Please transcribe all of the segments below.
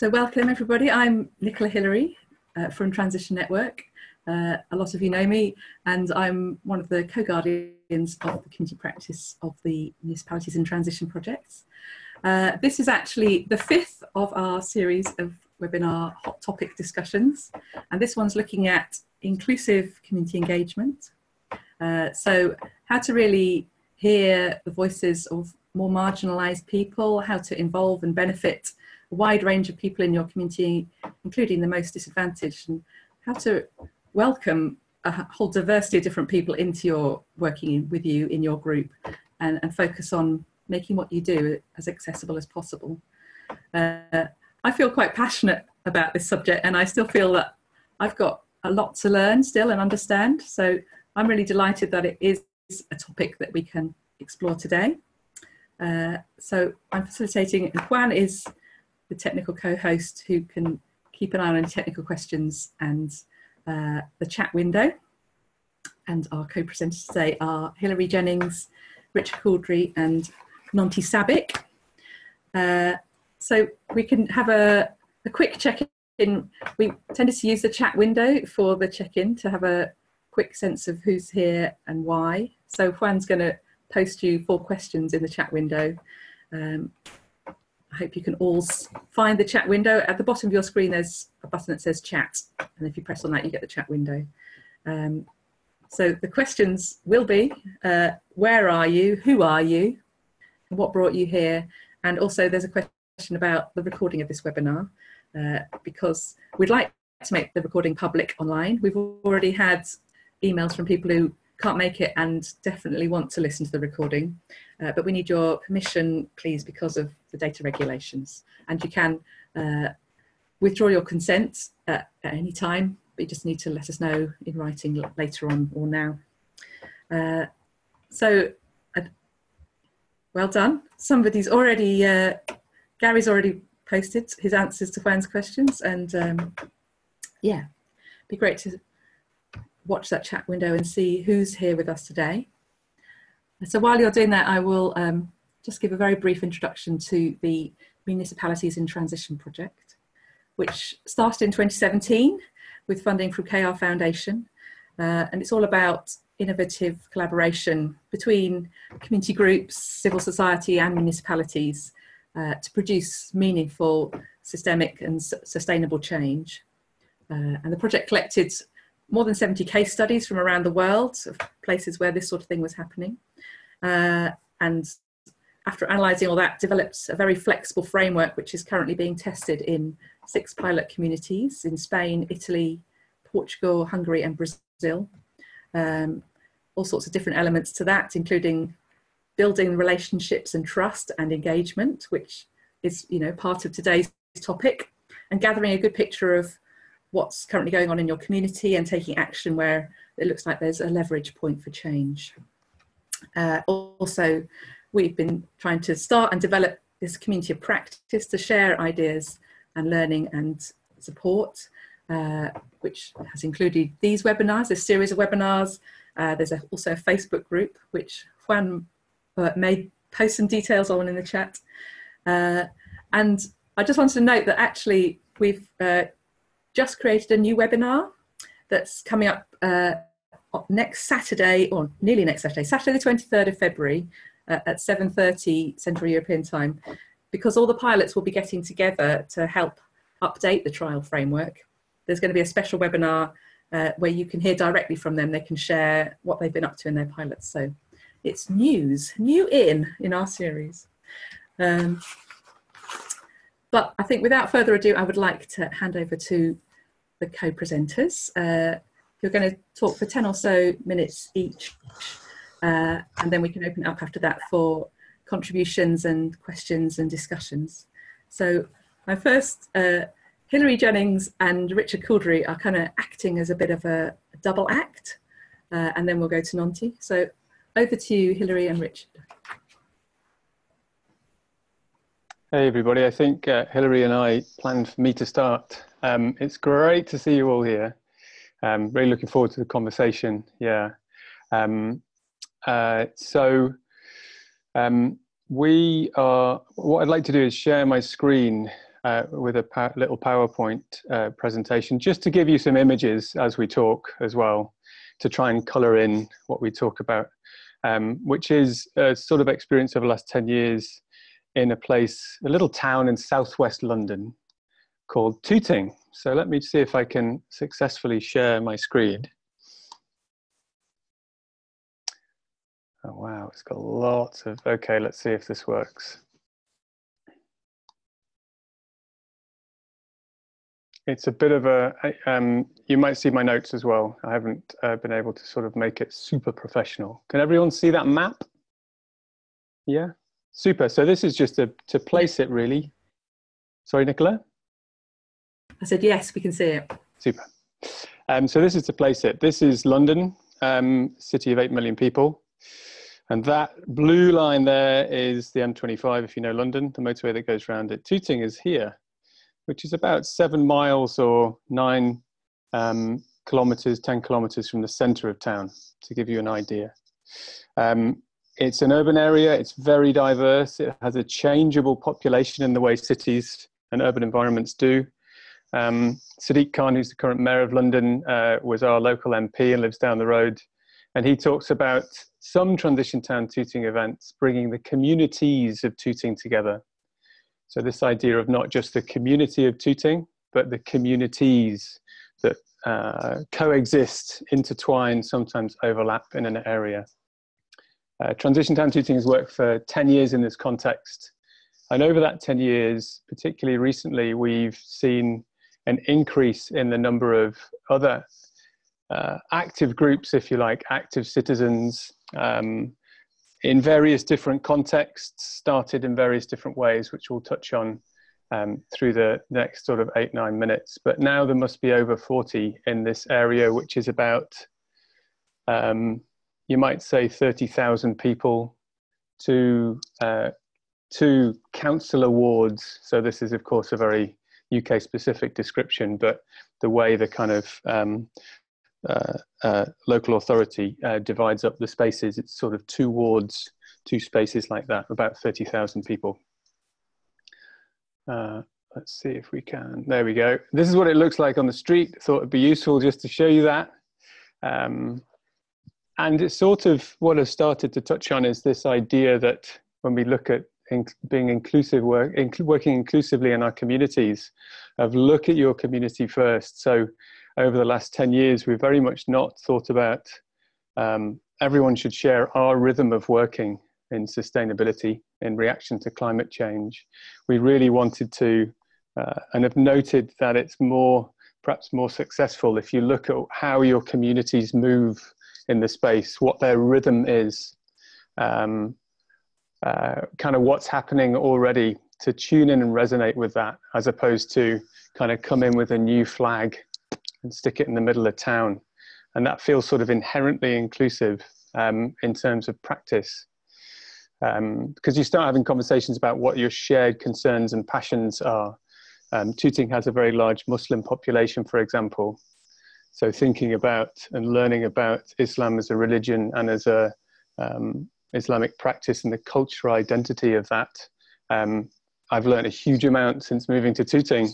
So welcome everybody. I'm Nicola Hilary from Transition Network. A lot of you know me, and I'm one of the co-guardians of the community practice of the Municipalities in Transition projects. This is actually the fifth of our series of webinar hot topic discussions, and this one's looking at inclusive community engagement. So how to really hear the voices of more marginalised people, how to involve and benefit a wide range of people in your community, including the most disadvantaged, and how to welcome a whole diversity of different people into your working with you in your group, and focus on making what you do as accessible as possible. I feel quite passionate about this subject, and I still feel that I've got a lot to learn still and understand. So I'm really delighted that it is a topic that we can explore today. So I'm facilitating, and Juan is the technical co-host who can keep an eye on any technical questions and the chat window. And our co-presenters today are Hilary, Jennings, Richard Couldrey and Nonty Sabic. So we can have a quick check-in. We tended to use the chat window for the check-in to have a quick sense of who's here and why. So Juan's going to post you 4 questions in the chat window. I hope you can all find the chat window. At the bottom of your screen there's a button that says chat, and if you press on that you get the chat window. So the questions will be, where are you, who are you, and what brought you here? And also there's a question about the recording of this webinar, because we'd like to make the recording public online. We've already had emails from people who can't make it and definitely want to listen to the recording, but we need your permission, please, because of the data regulations. And you can withdraw your consent at any time, but you just need to let us know in writing later on or now. Well done. Somebody's already, Gary's already posted his answers to Juan's questions, and yeah, be great to watch that chat window and see who's here with us today. So while you're doing that, I will just give a very brief introduction to the Municipalities in Transition project, which started in 2017 with funding from KR Foundation. And it's all about innovative collaboration between community groups, civil society and municipalities to produce meaningful, systemic and sustainable change. And the project collected more than 70 case studies from around the world of places where this sort of thing was happening. And after analysing all that, developed a very flexible framework which is currently being tested in 6 pilot communities in Spain, Italy, Portugal, Hungary and Brazil. All sorts of different elements to that, including building relationships and trust and engagement, which is, you know, part of today's topic, and gathering a good picture of what's currently going on in your community and taking action where it looks like there's a leverage point for change. Also, we've been trying to start and develop this community of practice to share ideas and learning and support, which has included these webinars, this series of webinars. There's also a Facebook group, which Juan may post some details on in the chat. And I just wanted to note that actually we've just created a new webinar that's coming up next Saturday, or nearly next Saturday, Saturday the 23rd of February at 7:30 Central European Time, because all the pilots will be getting together to help update the trial framework. There's going to be a special webinar where you can hear directly from them. They can share what they've been up to in their pilots. So it's new in our series. But I think without further ado, I would like to hand over to the co-presenters. You're going to talk for 10 or so minutes each, and then we can open it up after that for contributions and questions and discussions. So my first, Hilary, Jennings and Richard Couldrey are kind of acting as a bit of a double act, and then we'll go to Nonty. So over to you, Hilary and Richard. Hey everybody, I think Hilary and I planned for me to start. It's great to see you all here. Really looking forward to the conversation, yeah. What I'd like to do is share my screen with a little PowerPoint presentation, just to give you some images as we talk as well, to try and colour in what we talk about, which is a sort of experience over the last 10 years in a little town in southwest London called Tooting. So let me see if I can successfully share my screen. Oh, wow, it's got lots of, okay, let's see if this works. It's a bit of a, you might see my notes as well. I haven't been able to sort of make it super professional. Can everyone see that map? Yeah, super. So this is just to place it really. Sorry, Nicola? I said, yes, we can see it. Super. So this is to place it. This is London, city of 8 million people. And that blue line there is the M25, if you know London, the motorway that goes around it. Tooting is here, which is about 7 miles or 9 kilometers, 10 kilometers from the center of town, to give you an idea. It's an urban area. It's very diverse. It has a changeable population in the way cities and urban environments do. Sabic, who's the current mayor of London, was our local MP and lives down the road. And he talks about some transition town Tooting events, bringing the communities of Tooting together. So this idea of not just the community of Tooting, but the communities that coexist, intertwine, sometimes overlap in an area. Transition Town Tooting has worked for 10 years in this context. And over that 10 years, particularly recently, we've seen an increase in the number of other active groups, if you like, active citizens, in various different contexts, started in various different ways, which we'll touch on through the next sort of 8-9 minutes. But now there must be over 40 in this area, which is about, you might say, 30,000 people, to councillor wards. So this is, of course, a very UK-specific description, but the way the kind of local authority divides up the spaces, it's sort of 2 wards, 2 spaces like that, about 30,000 people. Let's see if we can, there we go. This is what it looks like on the street. Thought it'd be useful just to show you that. And it's sort of what I've started to touch on is this idea that when we look at being inclusive, working inclusively in our communities, of look at your community first. So over the last 10 years, we've very much not thought about everyone should share our rhythm of working in sustainability in reaction to climate change. We really wanted to, and have noted that it's perhaps more successful if you look at how your communities move in the space, what their rhythm is, kind of what's happening already, to tune in and resonate with that, as opposed to kind of come in with a new flag and stick it in the middle of town. And that feels sort of inherently inclusive in terms of practice. Because you start having conversations about what your shared concerns and passions are. Tooting has a very large Muslim population, for example. So thinking about and learning about Islam as a religion and as a Islamic practice and the cultural identity of that. I've learned a huge amount since moving to Tooting,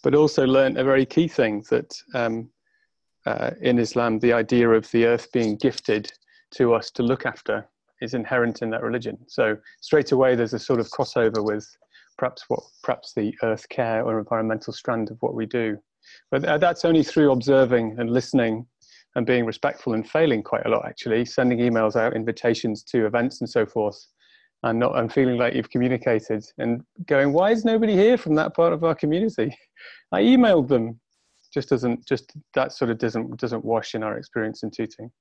but also learned a very key thing that in Islam, the idea of the earth being gifted to us to look after is inherent in that religion. So straight away, there's a sort of crossover with perhaps the earth care or environmental strand of what we do. But that's only through observing and listening and being respectful, and failing quite a lot, actually, sending emails out, invitations to events and so forth, and feeling like you've communicated and going, why is nobody here from that part of our community? I emailed them. That sort of doesn't wash in our experience in Tooting.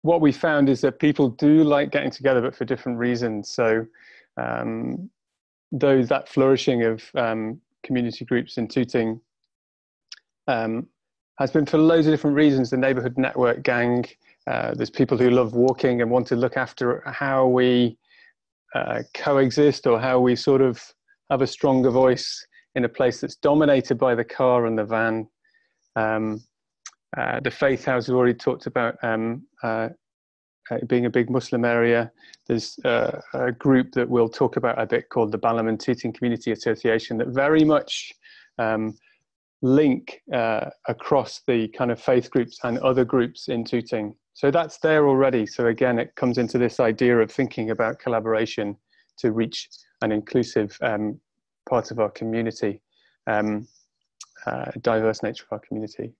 What we found is that people do like getting together, but for different reasons. So that flourishing of community groups in Tooting has been for loads of different reasons. The neighbourhood network gang, there's people who love walking and want to look after how we coexist, or how we sort of have a stronger voice in a place that's dominated by the car and the van. The faith house, we've already talked about being a big Muslim area. There's a group that we'll talk about a bit called the Balham and Tooting Community Association that very much link across the kind of faith groups and other groups in Tooting. So that's there already. So again, it comes into this idea of thinking about collaboration to reach an inclusive part of our community, diverse nature of our community.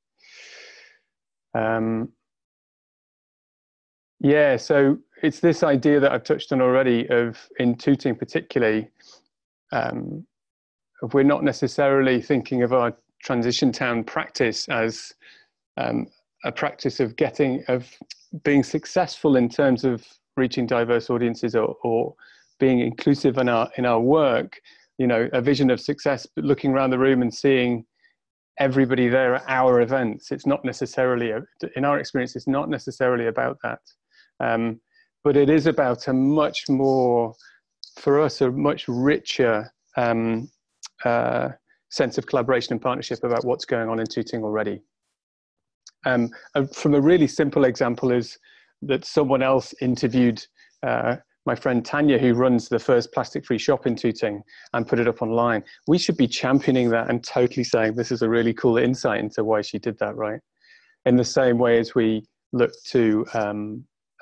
Yeah, so it's this idea that I've touched on already of, in Tooting particularly, we're not necessarily thinking of our transition town practice as a practice of being successful in terms of reaching diverse audiences or being inclusive in our work. You know, a vision of success, but looking around the room and seeing everybody there at our events. It's not necessarily, in our experience, it's not necessarily about that. But it is about a much more, for us, a much richer sense of collaboration and partnership about what's going on in Tooting already. From a really simple example is that someone else interviewed my friend Tanya, who runs the first plastic-free shop in Tooting, and put it up online. We should be championing that and totally saying this is a really cool insight into why she did that, right? In the same way as we look to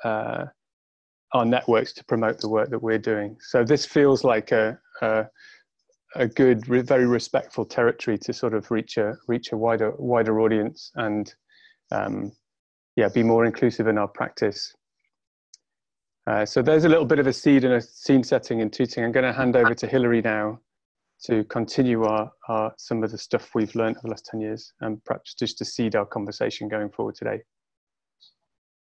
our networks to promote the work that we're doing. So this feels like a good, very respectful territory to sort of reach a wider audience and yeah, be more inclusive in our practice. So there's a little bit of a seed and a scene setting in Tooting. I'm going to hand over to Hilary now to continue some of the stuff we've learned over the last 10 years and perhaps just to seed our conversation going forward today.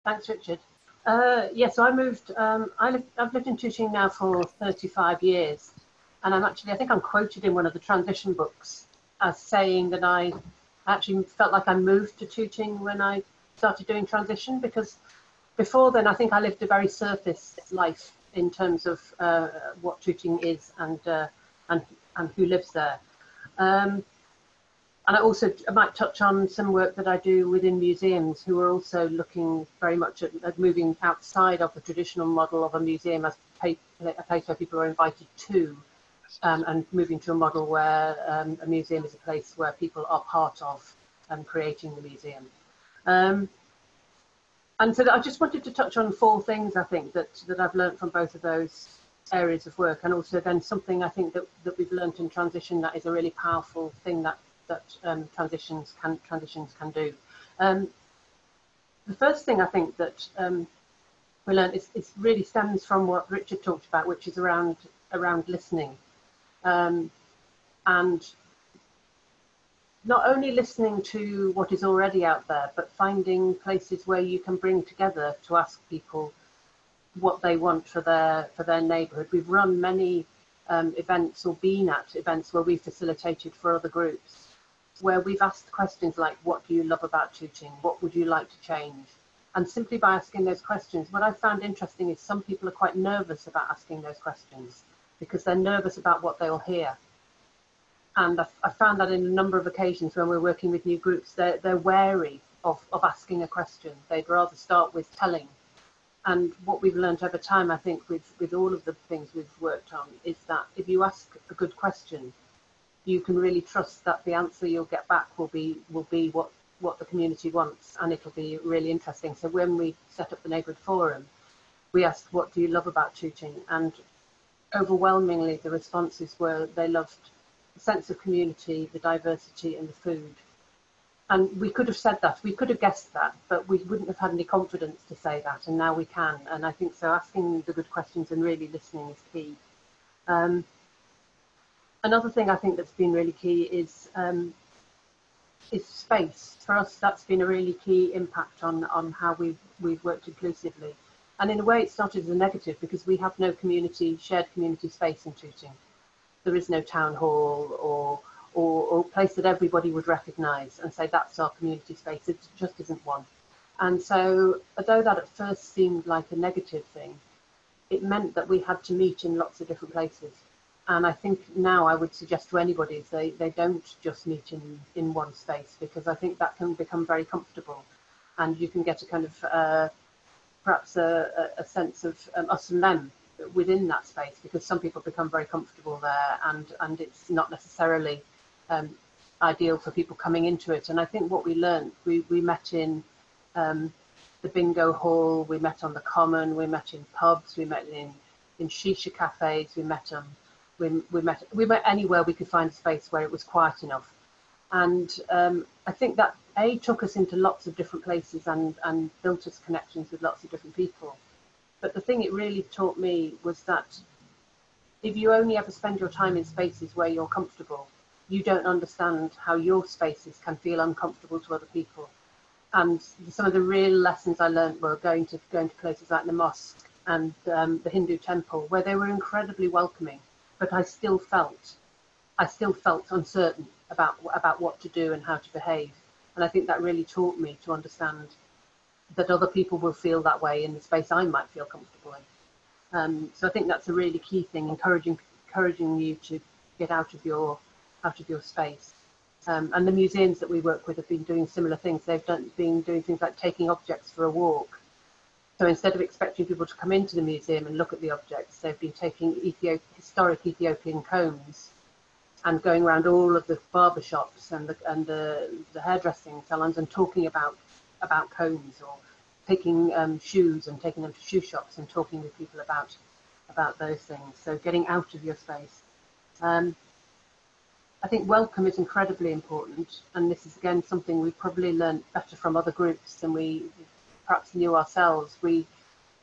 Thanks, Richard. Yeah, so I moved, I've lived in Tooting now for 35 years. And I think I'm quoted in one of the transition books as saying that I actually felt like I moved to Tooting when I started doing transition, because before then, I think I lived a very surface life in terms of what Tooting is and who lives there. And I might touch on some work that I do within museums, who are also looking very much at moving outside of the traditional model of a museum as a place where people are invited to, and moving to a model where a museum is a place where people are part of creating the museum. And so I just wanted to touch on 4 things, I think, that I've learned from both of those areas of work, and also then something I think that we've learned in transition that is a really powerful thing that transitions can do. The first thing I think that we learned is really stems from what Richard talked about, which is around listening, and not only listening to what is already out there, but finding places where you can bring together to ask people what they want for their neighbourhood. We've run many events or been at events where we've facilitated for other groups, where we've asked questions like, what do you love about Tooting? What would you like to change? And simply by asking those questions, what I found interesting is some people are quite nervous about asking those questions because they're nervous about what they'll hear. And I found that in a number of occasions when we're working with new groups, they're wary of asking a question. They'd rather start with telling. And what we've learned over time, I think, with all of the things we've worked on, is that if you ask a good question, you can really trust that the answer you'll get back will be what the community wants, and it'll be really interesting. So when we set up the Neighbourhood Forum, we asked, what do you love about Tooting? And overwhelmingly, the responses were they loved the sense of community, the diversity, and the food. And we could have said that, we could have guessed that, but we wouldn't have had any confidence to say that, and now we can. And I think so asking the good questions and really listening is key. Another thing I think that's been really key is space. For us, that's been a really key impact on how we've worked inclusively. And in a way, it started as a negative because we have no shared community space in Tooting. There is no town hall or place that everybody would recognise and say that's our community space. It just isn't one. And so, although that at first seemed like a negative thing, it meant that we had to meet in lots of different places. And I think now I would suggest to anybody they don't just meet in one space, because I think that can become very comfortable and you can get a kind of perhaps a sense of us and them within that space, because some people become very comfortable there, and it's not necessarily ideal for people coming into it. And I think what we learned, we met in the bingo hall, we met on the common, we met in pubs, we met in shisha cafes, we met anywhere we could find a space where it was quiet enough. And I think that took us into lots of different places and built us connections with lots of different people. But the thing it really taught me was that if you only ever spend your time in spaces where you're comfortable, you don't understand how your spaces can feel uncomfortable to other people. And some of the real lessons I learned were going to places like the mosque and the Hindu temple, where they were incredibly welcoming, but I still felt uncertain about what to do and how to behave. And I think that really taught me to understand that other people will feel that way in the space I might feel comfortable in. So I think that's a really key thing, encouraging you to get out of your space. And the museums that we work with have been doing similar things. They've been doing things like taking objects for a walk. So instead of expecting people to come into the museum and look at the objects, they've been taking historic Ethiopian combs and going around all of the barber shops and the hairdressing salons and talking about combs, or picking shoes and taking them to shoe shops and talking with people about those things. So getting out of your space. I think welcome is incredibly important, and this is again something we've probably learned better from other groups than we perhaps knew ourselves.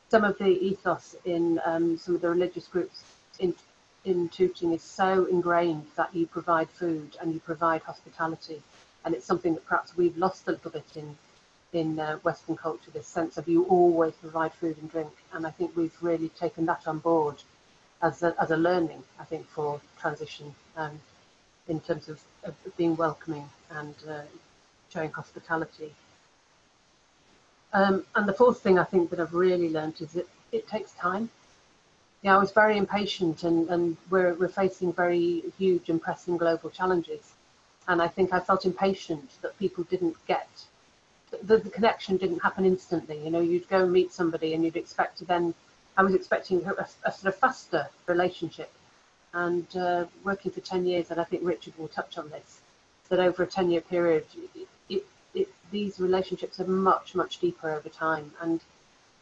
Some of the ethos in some of the religious groups in Tooting is so ingrained that you provide food and you provide hospitality, and it's something that perhaps we've lost a little bit in Western culture, this sense of you always provide food and drink. And I think we've really taken that on board as a learning, I think, for transition, in terms of being welcoming and showing hospitality. And the fourth thing I think that I've really learned is that it takes time. Yeah, I was very impatient, and we're facing very huge and pressing global challenges. And I think I felt impatient that people didn't get, the connection didn't happen instantly. You know, you'd go and meet somebody and you'd expect to then, I was expecting a sort of faster relationship. And working for 10 years, and I think Richard will touch on this, that over a 10-year period, these relationships are much, much deeper over time. And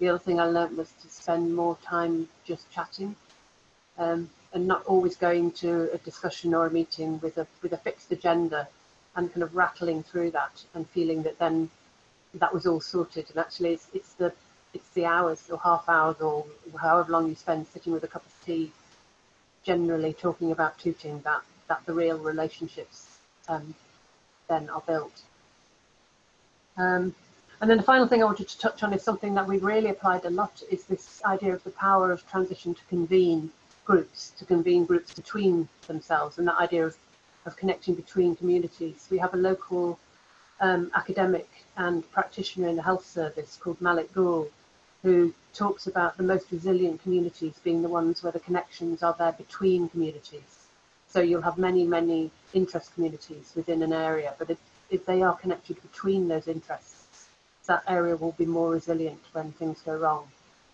the other thing I learned was to spend more time just chatting, and not always going to a discussion or a meeting with a fixed agenda and kind of rattling through that and feeling that then that was all sorted. And actually it's the hours or half hours or however long you spend sitting with a cup of tea, generally talking about Tooting, that the real relationships then are built. And then the final thing I wanted to touch on is something that we've really applied a lot, is this idea of the power of transition to convene groups between themselves, and that idea of connecting between communities. We have a local academic and practitioner in the health service called Malik Gul, who talks about the most resilient communities being the ones where the connections are there between communities. So you'll have many, many interest communities within an area, but if they are connected between those interests, that area will be more resilient when things go wrong.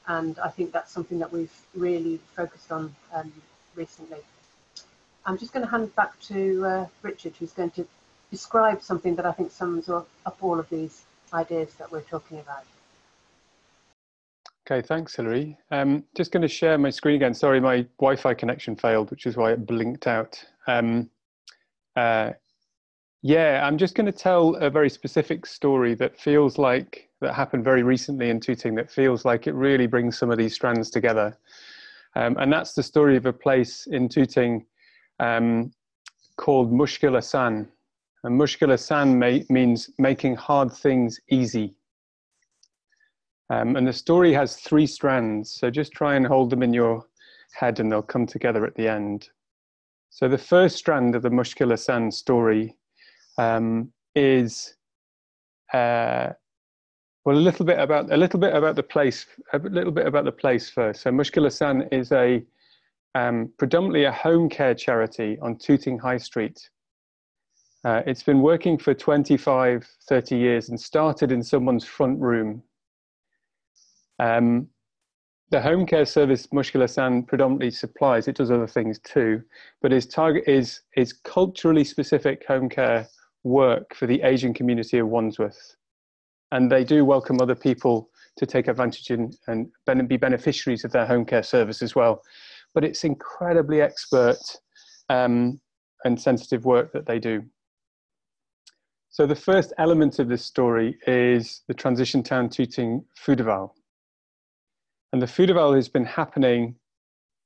And I think that's something that we've really focused on recently. I'm just going to hand back to Richard, who's going to describe something that I think sums up all of these ideas that we're talking about. Okay, thanks, Hilary. Just going to share my screen again. Sorry, my Wi-Fi connection failed, which is why it blinked out. Yeah, I'm just going to tell a very specific story that happened very recently in Tooting, that feels like it really brings some of these strands together. And that's the story of a place in Tooting called Mushkil Asan. And Mushkil Asan means making hard things easy. And the story has 3 strands, so just try and hold them in your head and they'll come together at the end. So the first strand of the Mushkil Asan story is a little bit about the place first. So Mushkil Asan is predominantly a home care charity on Tooting High Street. It's been working for 25, 30 years and started in someone's front room. The home care service Muscular San predominantly supplies, it does other things too, but its target is culturally specific home care work for the Asian community of Wandsworth. And they do welcome other people to take advantage and be beneficiaries of their home care service as well. But it's incredibly expert and sensitive work that they do. So the first element of this story is the Transition Town Tooting Foodaval. And the Foodaval has been happening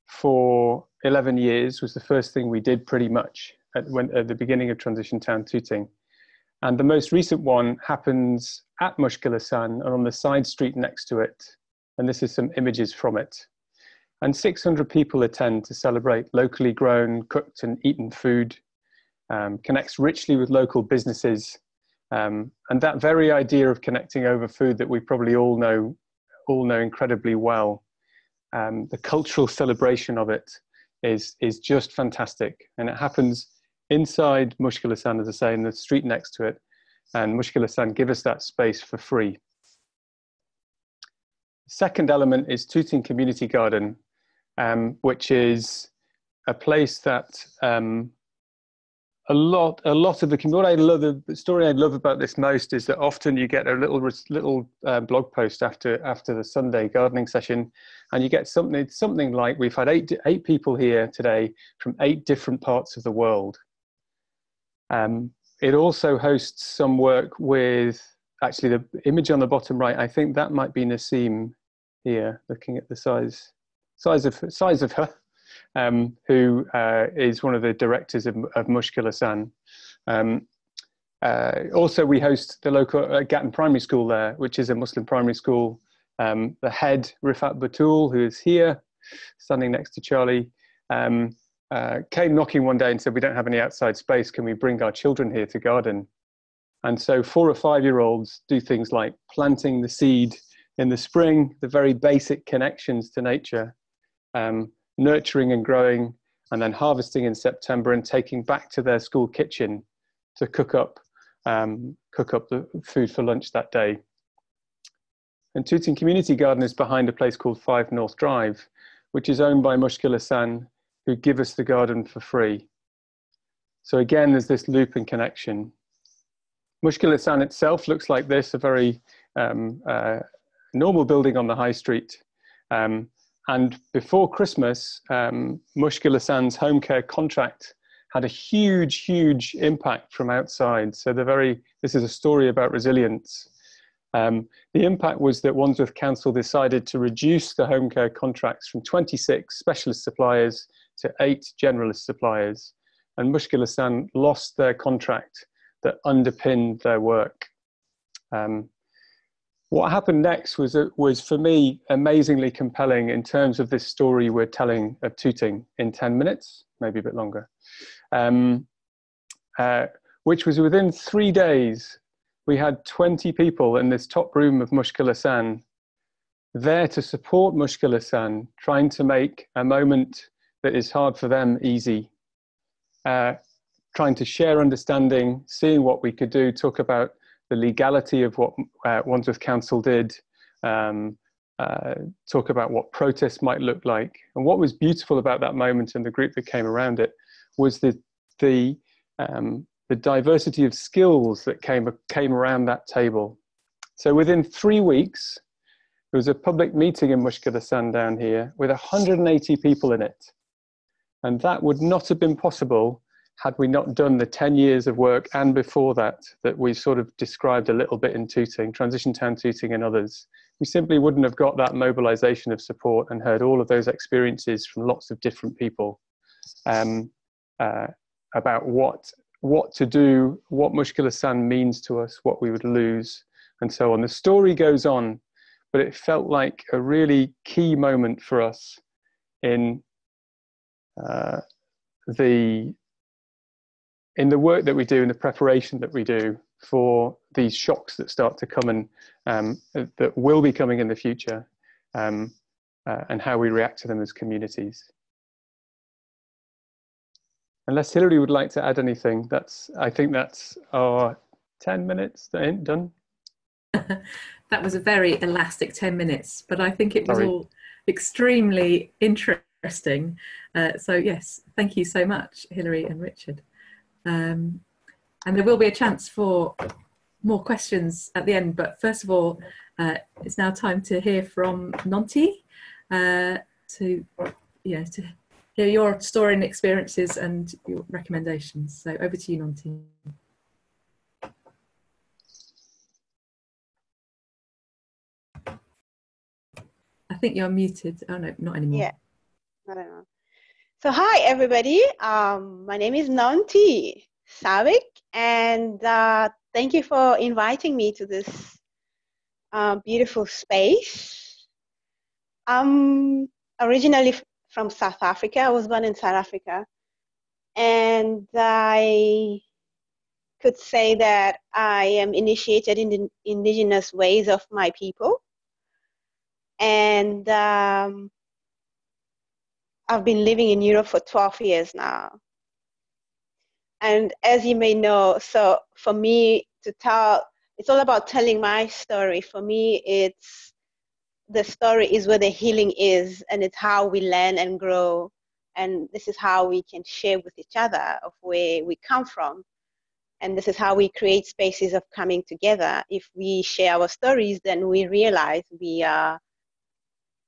for 11 years, was the first thing we did pretty much at the beginning of Transition Town Tooting. And the most recent one happens at Muscular San and on the side street next to it. And this is some images from it. And 600 people attend to celebrate locally grown, cooked and eaten food, connects richly with local businesses. And that very idea of connecting over food that we probably all know incredibly well. The cultural celebration of it is just fantastic. And it happens inside Muscular San, as I say, in the street next to it. And Muscular San give us that space for free. Second element is Tooting Community Garden, which is a place that a lot of the community. The story I love about this most is that often you get a little blog post after the Sunday gardening session, and you get something like, we've had eight people here today from 8 different parts of the world. It also hosts some work with, actually the image on the bottom right, I think that might be Naseem here, looking at the size of her. Who is one of the directors of Muscular San. Also, we host the local Gatton Primary School there, which is a Muslim primary school. The head, Rifat Batul, who is here, standing next to Charlie, came knocking one day and said, we don't have any outside space, can we bring our children here to garden? And so 4 or 5-year-olds do things like planting the seed in the spring, the very basic connections to nature, nurturing and growing, and then harvesting in September and taking back to their school kitchen to cook up the food for lunch that day. And Tooting Community Garden is behind a place called 5 North Drive, which is owned by Muscular San, who give us the garden for free. So again, there's this loop and connection. Muscular San itself looks like this, a very normal building on the high street. And before Christmas, Muscular San's home care contract had a huge impact from outside. So this is a story about resilience. The impact was that Wandsworth Council decided to reduce the home care contracts from 26 specialist suppliers to 8 generalist suppliers. And Muscular San lost their contract that underpinned their work. What happened next was for me amazingly compelling in terms of this story we're telling of Tooting in 10 minutes, maybe a bit longer, which was within 3 days. We had 20 people in this top room of Muscular San there to support Muscular San, trying to make a moment that is hard for them easy, trying to share understanding, seeing what we could do, talk about the legality of what Wandsworth Council did, talk about what protests might look like. And what was beautiful about that moment and the group that came around it was the diversity of skills that came around that table. So within 3 weeks, there was a public meeting in Muscular San down here with 180 people in it. And that would not have been possible had we not done the 10 years of work and before that we sort of described a little bit in Tooting, Transition Town Tooting and others. We simply wouldn't have got that mobilization of support and heard all of those experiences from lots of different people about what to do, what Muscular San means to us, what we would lose, and so on. The story goes on, but it felt like a really key moment for us in the work that we do, in the preparation that we do for these shocks that start to come and that will be coming in the future, and how we react to them as communities. Unless Hilary would like to add anything, I think that's our 10 minutes done. That was a very elastic 10 minutes, but I think it was Sorry. all extremely interesting. So yes, thank you so much, Hilary and Richard. And there will be a chance for more questions at the end, but first of all, it's now time to hear from Nonty, to hear your story and experiences and your recommendations. So over to you, Nonty. I think you're muted. Oh no, not anymore. Yeah, I don't know. So hi everybody, my name is Nonty Sabic, and thank you for inviting me to this beautiful space. I'm originally from South Africa. I was born in South Africa, and I could say that I am initiated in the indigenous ways of my people, and I've been living in Europe for 12 years now. And as you may know, so for me to tell, it's all about telling my story. For me, the story is where the healing is, and it's how we learn and grow. And this is how we can share with each other of where we come from. And this is how we create spaces of coming together. If we share our stories, then we realize we are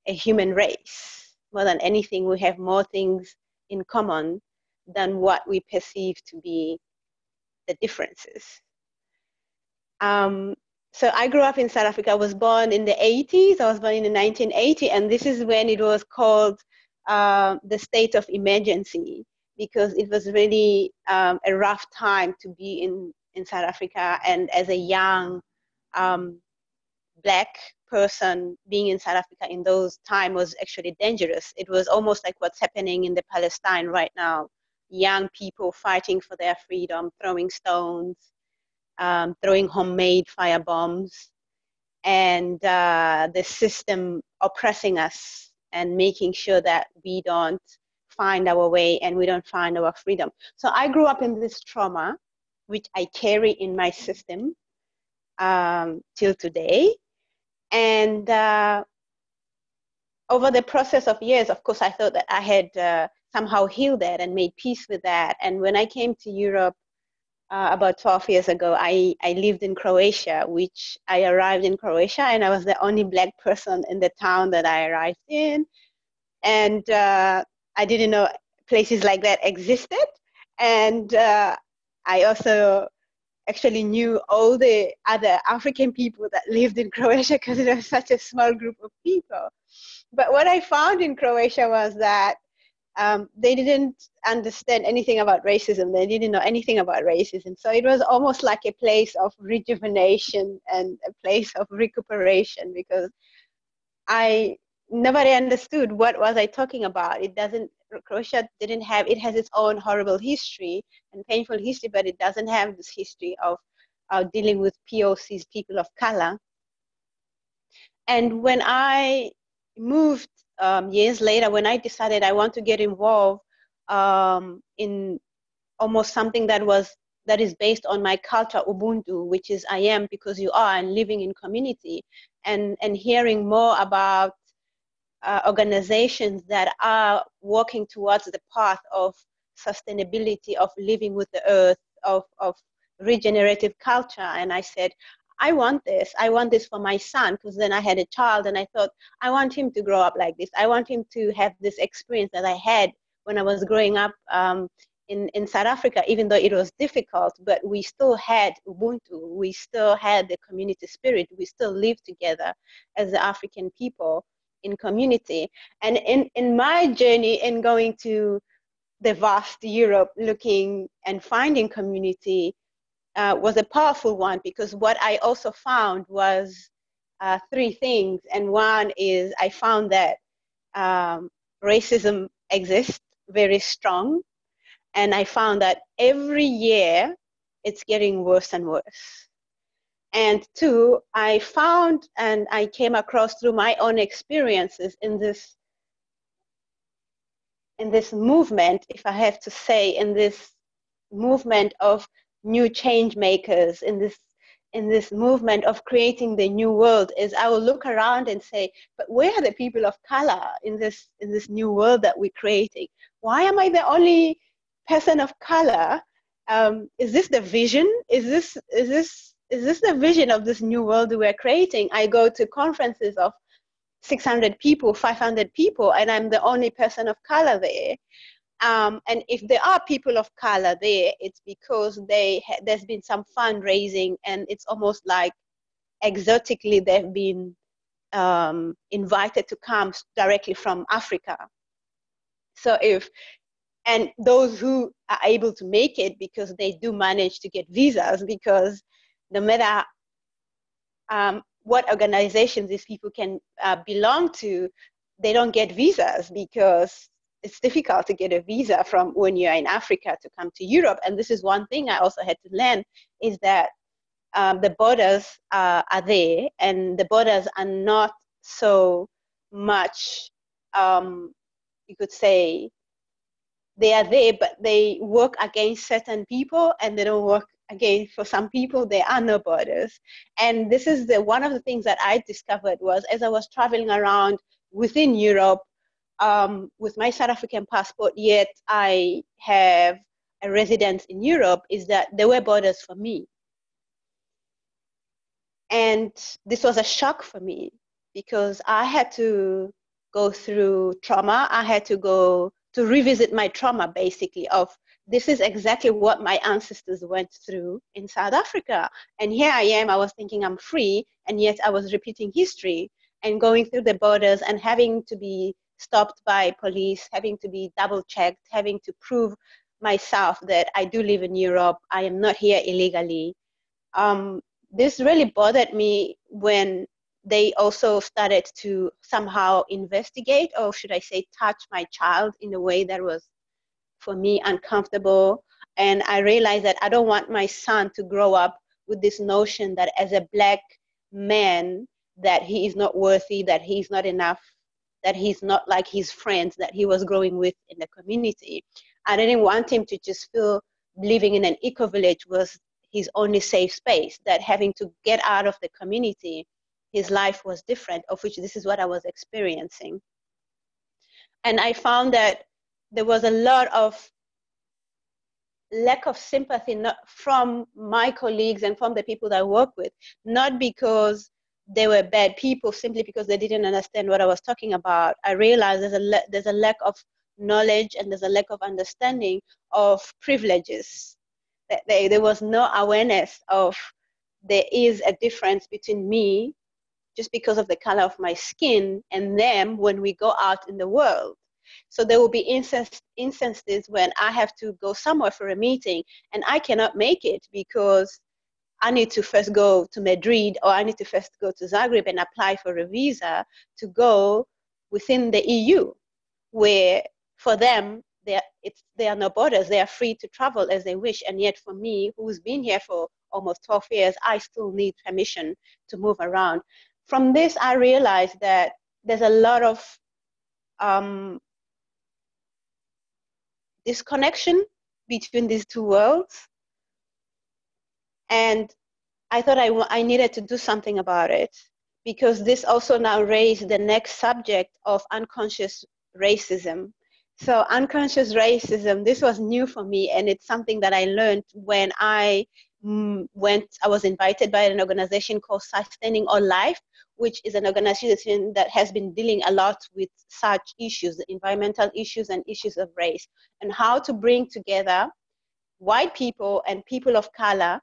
a human race. More than anything, we have more things in common than what we perceive to be the differences. So I grew up in South Africa. I was born in the 80s. I was born in 1980, and this is when it was called the state of emergency, because it was really a rough time to be in South Africa. And as a young Black person, being in South Africa in those times was actually dangerous. It was almost like what's happening in the Palestine right now. Young people fighting for their freedom, throwing stones, throwing homemade fire bombs, and the system oppressing us and making sure that we don't find our way and we don't find our freedom. So I grew up in this trauma, which I carry in my system till today. And over the process of years, of course, I thought that I had somehow healed that and made peace with that. And when I came to Europe about 12 years ago, I lived in Croatia, which I arrived in Croatia, and I was the only Black person in the town that I arrived in. And I didn't know places like that existed. And I also actually knew all the other African people that lived in Croatia because it was such a small group of people. But what I found in Croatia was that they didn't understand anything about racism. They didn't know anything about racism. So it was almost like a place of rejuvenation and a place of recuperation, because nobody understood what was I talking about. Croatia didn't have, it has its own horrible history and painful history, but it doesn't have this history of dealing with POCs, people of color. And when I moved years later, when I decided I want to get involved in almost something that is based on my culture, Ubuntu, which is I am because you are, and living in community, and hearing more about organizations that are working towards the path of sustainability, of living with the earth, of regenerative culture. And I said, I want this for my son, because then I had a child and I thought, I want him to grow up like this. I want him to have this experience that I had when I was growing up in South Africa, even though it was difficult, but we still had Ubuntu, we still had the community spirit, we still lived together as the African people in community. And in my journey in going to the vast Europe, looking and finding community was a powerful one, because what I also found was three things. And one is I found that racism exists very strong. And I found that every year it's getting worse and worse. And two, I found and I came across through my own experiences in this movement, if I have to say, in this movement of new change makers, in this in this movement of creating the new world is I will look around and say, but where are the people of color in this new world that we're creating? Why am I the only person of color? Is this the vision? Is this the vision of this new world we're creating? I go to conferences of 600 people, 500 people, and I'm the only person of color there. And if there are people of color there, it's because there's been some fundraising, and it's almost like exotically they've been invited to come directly from Africa. So and those who are able to make it, because they do manage to get visas, because no matter what organizations these people can belong to, they don't get visas, because it's difficult to get a visa from when you're in Africa to come to Europe. And this is one thing I also had to learn, is that the borders are there, and the borders are not so much, you could say, they are there, but they work against certain people, and they don't work again for some people. There are no borders. And this is one of the things that I discovered was, as I was traveling around within Europe, with my South African passport, yet I have a residence in Europe, is that there were borders for me. And this was a shock for me, because I had to go through trauma. I had to go to revisit my trauma, basically, of this is exactly what my ancestors went through in South Africa. And here I am, I was thinking I'm free, and yet I was repeating history and going through the borders and having to be stopped by police, having to be double-checked, having to prove myself that I do live in Europe, I am not here illegally. This really bothered me when they also started to somehow investigate, or should I say touch my child in a way that was, for me, uncomfortable. And I realized that I don't want my son to grow up with this notion that as a Black man, that he is not worthy, that he's not enough, that he's not like his friends that he was growing with in the community. I didn't want him to just feel living in an eco-village was his only safe space, that having to get out of the community, his life was different, of which this is what I was experiencing. And I found that there was a lot of lack of sympathy from my colleagues and from the people that I work with, not because they were bad people, simply because they didn't understand what I was talking about. I realized there's a lack of knowledge, and there's a lack of understanding of privileges. That there was no awareness of there is a difference between me, just because of the color of my skin, and them when we go out in the world. So there will be instances when I have to go somewhere for a meeting and I cannot make it because I need to first go to Madrid, or I need to first go to Zagreb and apply for a visa to go within the EU, where for them, there are no borders. They are free to travel as they wish. And yet for me, who's been here for almost 12 years, I still need permission to move around. From this, I realized that there's a lot of disconnection between these two worlds. And I thought I needed to do something about it, because this also now raised the next subject of unconscious racism. So unconscious racism, this was new for me, and it's something that I learned when I was invited by an organization called Sustaining All Life, which is an organization that has been dealing a lot with such issues, environmental issues and issues of race, and how to bring together white people and people of color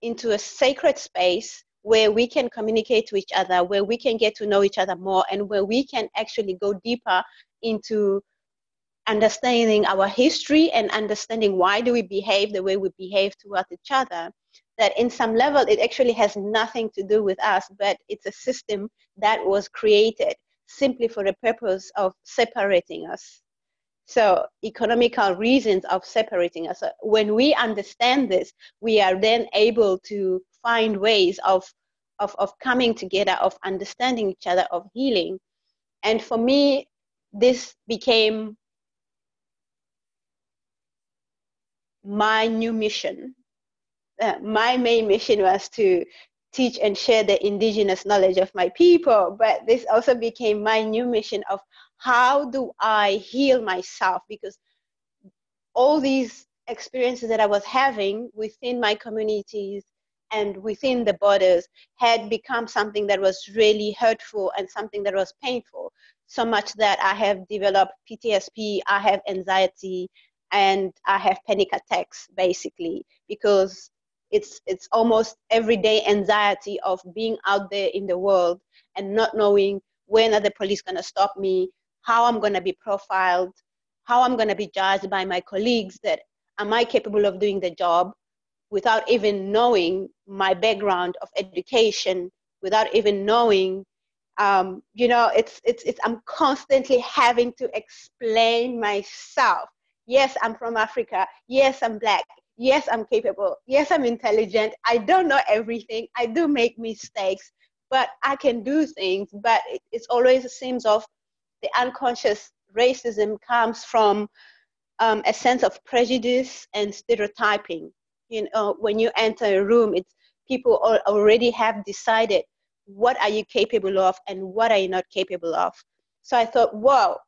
into a sacred space where we can communicate to each other, where we can get to know each other more, and where we can actually go deeper into understanding our history and understanding why do we behave the way we behave towards each other. That in some level, it actually has nothing to do with us, but it's a system that was created simply for the purpose of separating us. So economical reasons of separating us. When we understand this, we are then able to find ways of coming together, of understanding each other, of healing. And for me, this became my new mission. my main mission was to teach and share the indigenous knowledge of my people, but this also became my new mission of how do I heal myself, because all these experiences that I was having within my communities and within the borders had become something that was really hurtful and something that was painful, so much that I have developed PTSD, I have anxiety, and I have panic attacks, basically, because it's almost everyday anxiety of being out there in the world and not knowing when are the police going to stop me, how I'm going to be profiled, how I'm going to be judged by my colleagues, that am I capable of doing the job, without even knowing my background of education, without even knowing, you know, I'm constantly having to explain myself. Yes, I'm from Africa. Yes, I'm Black. Yes, I'm capable. Yes, I'm intelligent. I don't know everything. I do make mistakes, but I can do things. But it's always a sense of the unconscious racism comes from a sense of prejudice and stereotyping. You know, when you enter a room, it's people already have decided what are you capable of and what are you not capable of. So I thought, wow,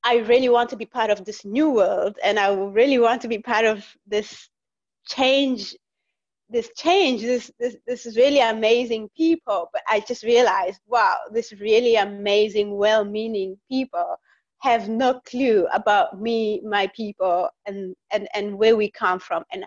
I really want to be part of this new world, and I really want to be part of this change. This is really amazing people. But I just realized, wow, this really amazing, well-meaning people have no clue about me, my people, and where we come from. And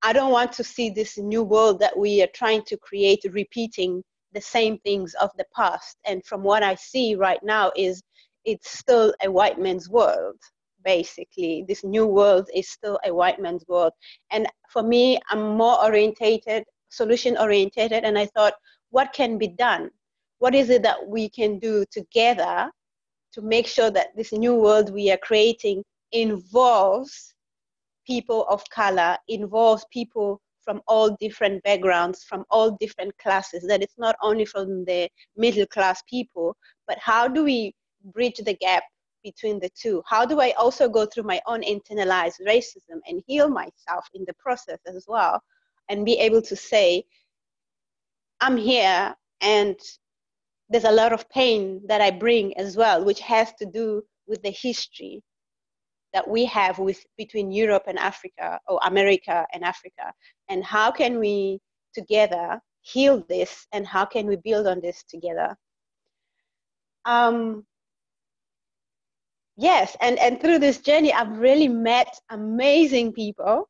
I don't want to see this new world that we are trying to create repeating the same things of the past. And from what I see right now is it's still a white man's world, basically. This new world is still a white man's world. And for me, I'm more orientated, solution orientated, and I thought, what can be done? What is it that we can do together to make sure that this new world we are creating involves people of color, involves people from all different backgrounds, from all different classes, that it's not only from the middle class people, but how do we bridge the gap between the two? How do I also go through my own internalized racism and heal myself in the process as well, and be able to say, I'm here and there's a lot of pain that I bring as well, which has to do with the history that we have between Europe and Africa, or America and Africa, and how can we together heal this, and how can we build on this together? Yes, and through this journey, I've really met amazing people,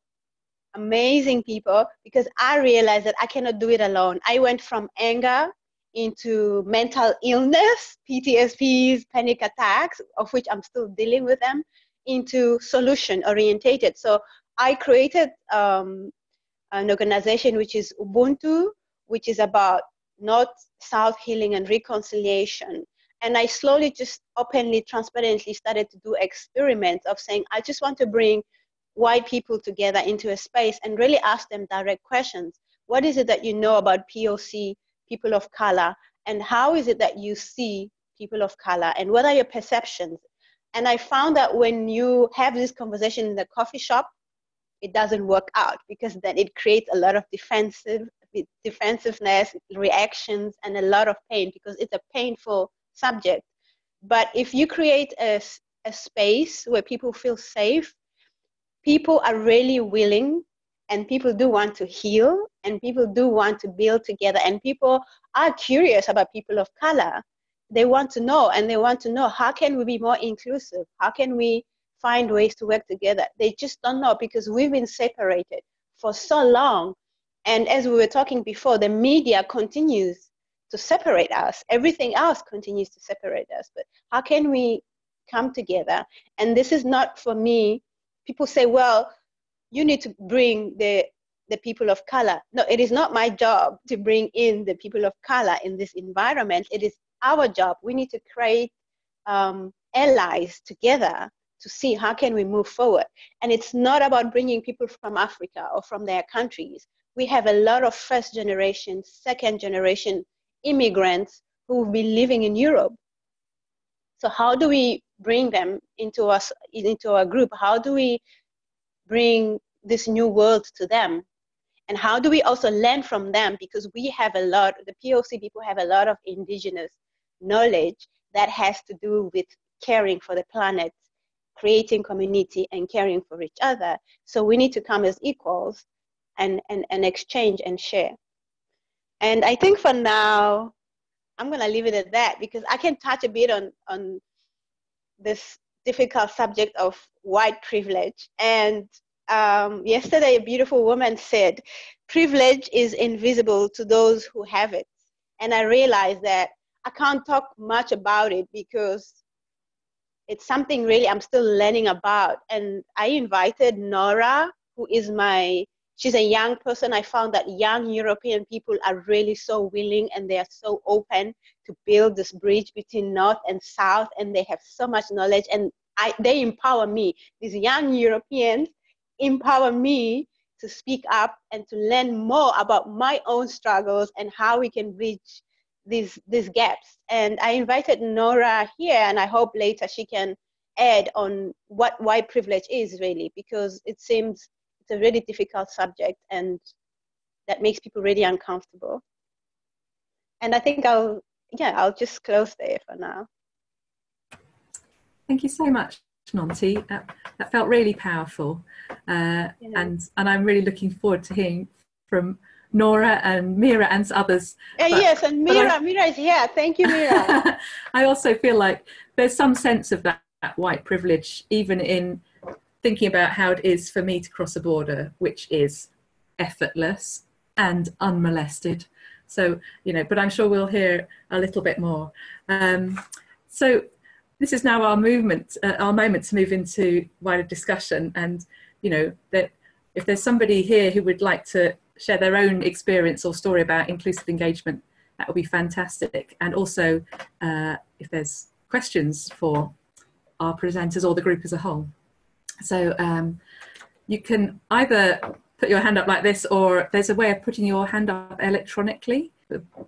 because I realized that I cannot do it alone. I went from anger into mental illness, PTSDs, panic attacks, of which I'm still dealing with them, into solution orientated. So I created an organization which is Ubuntu, which is about North-South healing and reconciliation. And I slowly, just openly, transparently started to do experiments of saying, I just want to bring white people together into a space and really ask them direct questions. What is it that you know about POC, people of color? And how is it that you see people of color? And what are your perceptions? And I found that when you have this conversation in the coffee shop, it doesn't work out, because then it creates a lot of defensiveness, reactions, and a lot of pain, because it's a painful subject. But if you create a space where people feel safe, people are really willing, and people do want to heal, and people do want to build together, and people are curious about people of color. They want to know, and they want to know, how can we be more inclusive? How can we find ways to work together? They just don't know, because we've been separated for so long. And as we were talking before, the media continues to separate us. Everything else continues to separate us. But how can we come together? And this is not for me. People say, well, you need to bring the people of color. No, it is not my job to bring in the people of color in this environment. It is our job. We need to create allies together to see how can we move forward. And it's not about bringing people from Africa or from their countries. We have a lot of first generation, second generation immigrants who've been living in Europe. So how do we bring them into our group? How do we bring this new world to them? And how do we also learn from them? Because we have a lot, the POC people have a lot of indigenous knowledge that has to do with caring for the planet, creating community, and caring for each other. So we need to come as equals and exchange and share. And I think for now, I'm going to leave it at that, because I can touch a bit on this difficult subject of white privilege. And yesterday, a beautiful woman said, privilege is invisible to those who have it. And I realized that I can't talk much about it because it's something really I'm still learning about. And I invited Nora, who is she's a young person. I found that young European people are really so willing and they are so open to build this bridge between North and South, and they have so much knowledge, and they empower me. These young Europeans empower me to speak up and to learn more about my own struggles and how we can bridge these gaps. And I invited Nora here, and I hope later she can add on what white privilege is really, because it seems it's a really difficult subject and that makes people really uncomfortable. And I think I'll just close there for now. Thank you so much, Nonty. That felt really powerful. And I'm really looking forward to hearing from Nora and Mira and others. Yes, and Mira is here. Thank you, Mira. I also feel like there's some sense of that white privilege, even in thinking about how it is for me to cross a border, which is effortless and unmolested. So, but I'm sure we'll hear a little bit more. So this is now our moment to move into wider discussion. And, that if there's somebody here who would like to share their own experience or story about inclusive engagement, that would be fantastic. And also, if there's questions for our presenters or the group as a whole. So you can either put your hand up like this, or there's a way of putting your hand up electronically.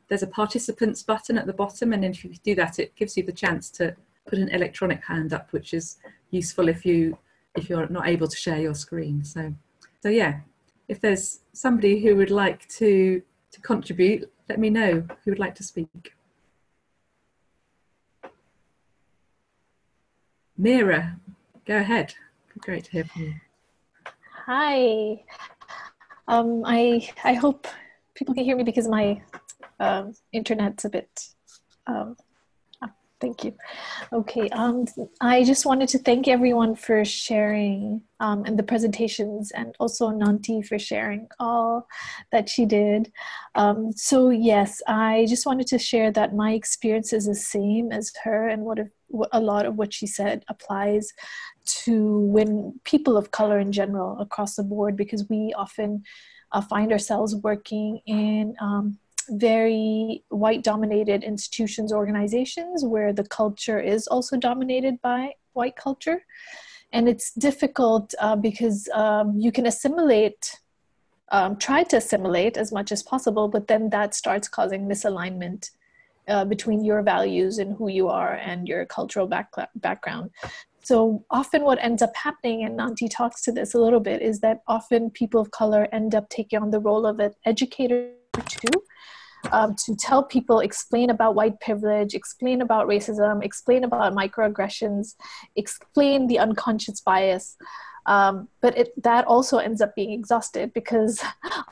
There's a participants button at the bottom, and if you do that, it gives you the chance to put an electronic hand up, which is useful if you're not able to share your screen. So yeah, if there's somebody who would like to contribute, let me know who would like to speak. Mira, go ahead. Great to hear from you. Hi. I hope people can hear me because my internet's a bit. Thank you. Okay. I just wanted to thank everyone for sharing in the presentations, and also Nonty for sharing all that she did. So yes, I just wanted to share that my experience is the same as her, and a lot of what she said applies to when people of color in general across the board, because we often find ourselves working in very white dominated institutions, organizations where the culture is also dominated by white culture. And it's difficult because you can assimilate, try to assimilate as much as possible, but then that starts causing misalignment between your values and who you are and your cultural background. So often what ends up happening, and Nonty talks to this a little bit, is that often people of color end up taking on the role of an educator too, to tell people, explain about white privilege, explain about racism, explain about microaggressions, explain the unconscious bias. But that also ends up being exhausted, because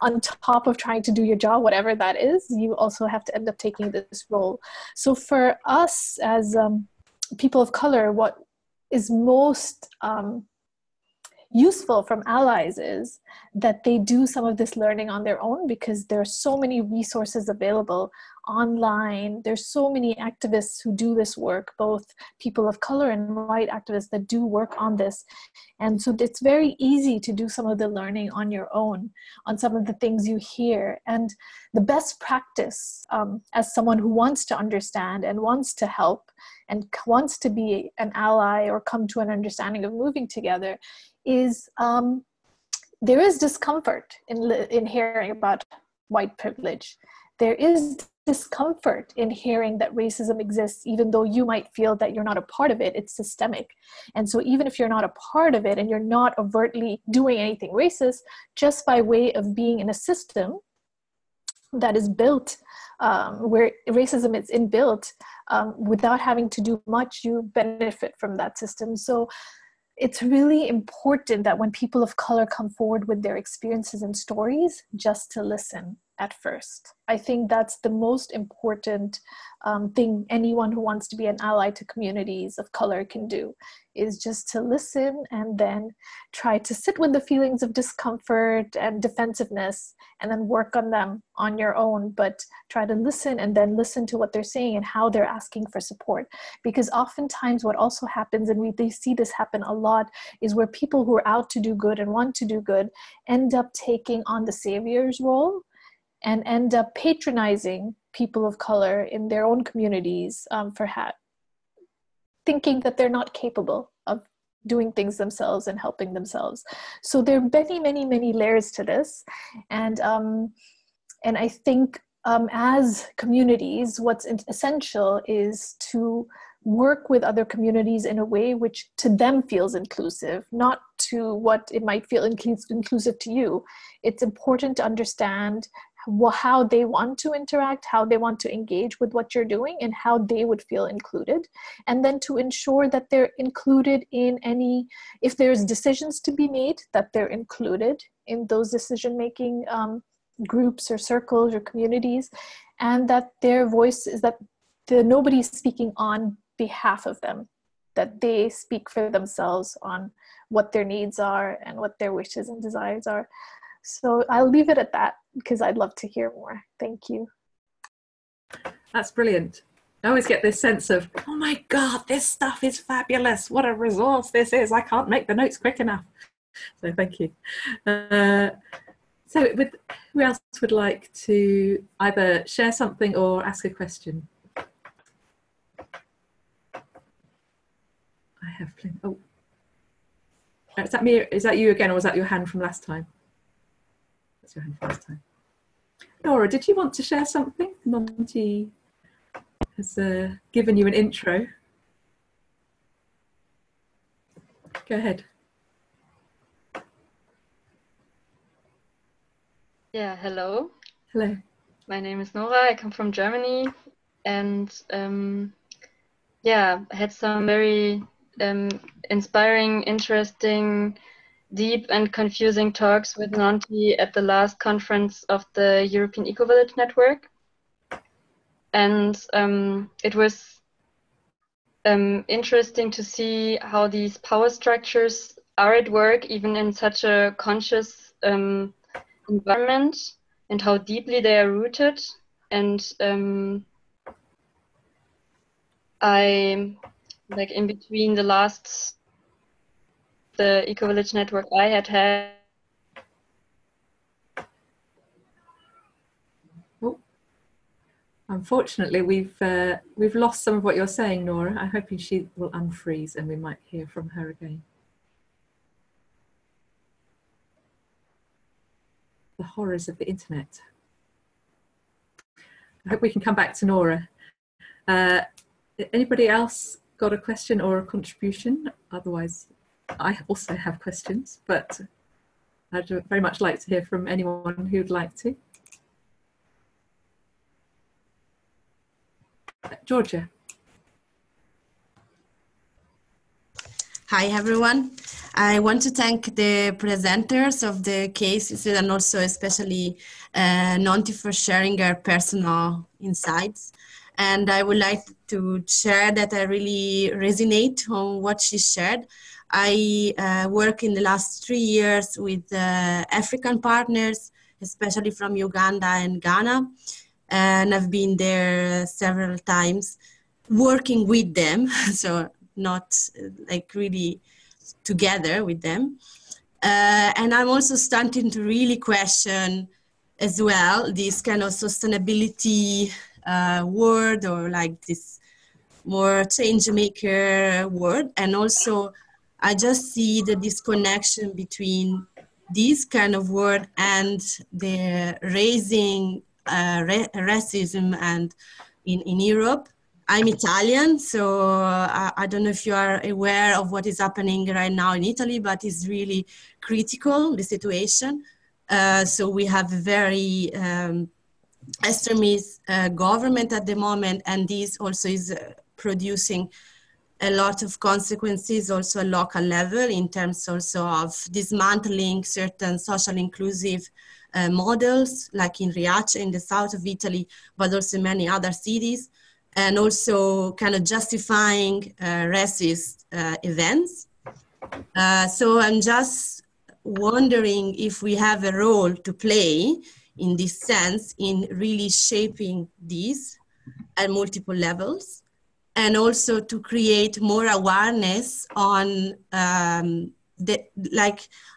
on top of trying to do your job, whatever that is, you also have to end up taking this role. So for us as people of color, what is most useful from allies is that they do some of this learning on their own, because there are so many resources available online. There's so many activists who do this work, both people of color and white activists that do work on this. And so it's very easy to do some of the learning on your own, on some of the things you hear. And the best practice as someone who wants to understand and wants to help and wants to be an ally or come to an understanding of moving together is there is discomfort in hearing about white privilege. There is discomfort in hearing that racism exists, even though you might feel that you're not a part of it. It's systemic. And so even if you're not a part of it and you're not overtly doing anything racist, just by way of being in a system that is built where racism is inbuilt, without having to do much, you benefit from that system. So it's really important that when people of color come forward with their experiences and stories, just to listen at first. I think that's the most important thing anyone who wants to be an ally to communities of color can do, is just to listen and then try to sit with the feelings of discomfort and defensiveness and then work on them on your own, but try to listen and then listen to what they're saying and how they're asking for support. Because oftentimes what also happens, and they see this happen a lot, is where people who are out to do good and want to do good end up taking on the savior's role and end up patronizing people of color in their own communities for thinking that they're not capable of doing things themselves and helping themselves. So there are many, many, many layers to this. And I think as communities, what's essential is to work with other communities in a way which to them feels inclusive, not to what it might feel inclusive to you. It's important to understand how they want to interact, how they want to engage with what you're doing, and how they would feel included. And then to ensure that they're included in if there's decisions to be made, that they're included in those decision-making groups or circles or communities, and that their voice is that nobody's speaking on behalf of them, that they speak for themselves on what their needs are and what their wishes and desires are. So I'll leave it at that because I'd love to hear more. Thank you. That's brilliant. I always get this sense of, oh my God, this stuff is fabulous. What a resource this is. I can't make the notes quick enough. So thank you. So who else would like to either share something or ask a question? I have plenty. Oh, is that me? Is that you again, or was that your hand from last time? That's your hand from last time. Nora, did you want to share something? Nonty has given you an intro. Go ahead. Yeah, hello. Hello. My name is Nora. I come from Germany, and yeah, I had some very inspiring, interesting, deep and confusing talks with Nonty at the last conference of the European Eco-Village Network. And it was interesting to see how these power structures are at work, even in such a conscious environment, and how deeply they are rooted. And I, like in between the Eco-Village Network I had. Oh, unfortunately, we've lost some of what you're saying, Nora. I'm hoping she will unfreeze and we might hear from her again. The horrors of the internet. I hope we can come back to Nora. Anybody else got a question or a contribution? Otherwise, I also have questions, but I'd very much like to hear from anyone who'd like to. Georgia. Hi, everyone. I want to thank the presenters of the cases and also especially Nonty for sharing her personal insights. And I would like to share that I really resonate on what she shared. I work in the last 3 years with African partners, especially from Uganda and Ghana. And I've been there several times working with them. So not like really together with them. And I'm also starting to really question as well this kind of sustainability word, or like this more change maker word. And also I just see the disconnection between this kind of word and the raising racism and in Europe. I'm Italian, so I don't know if you are aware of what is happening right now in Italy, but it's really critical, the situation. So we have a very extremist government at the moment, and this also is producing a lot of consequences also at local level in terms also of dismantling certain social inclusive models, like in Riace in the south of Italy, but also many other cities, and also kind of justifying racist events. So I'm just wondering if we have a role to play in this sense in really shaping these at multiple levels, and also to create more awareness on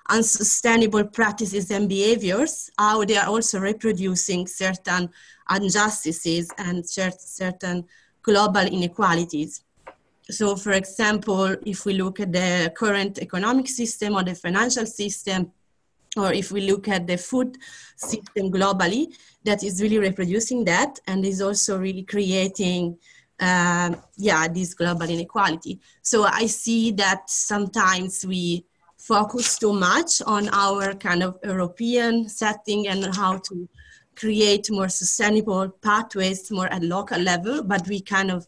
unsustainable practices and behaviors, how they are also reproducing certain injustices and certain global inequalities. So for example, if we look at the current economic system or the financial system, or if we look at the food system globally, that is really reproducing that and is also really creating this global inequality. So I see that sometimes we focus too much on our kind of European setting and how to create more sustainable pathways more at local level, but we kind of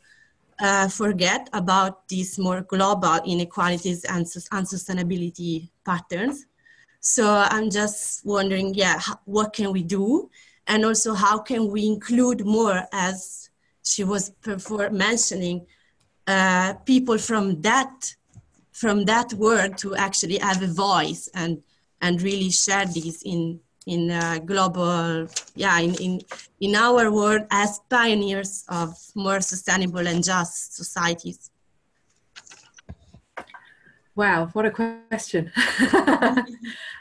forget about these more global inequalities and unsustainability patterns. So I'm just wondering, what can we do? And also how can we include more, as she was before mentioning, people from that world to actually have a voice and really share these in global, in our world as pioneers of more sustainable and just societies. Wow, what a question.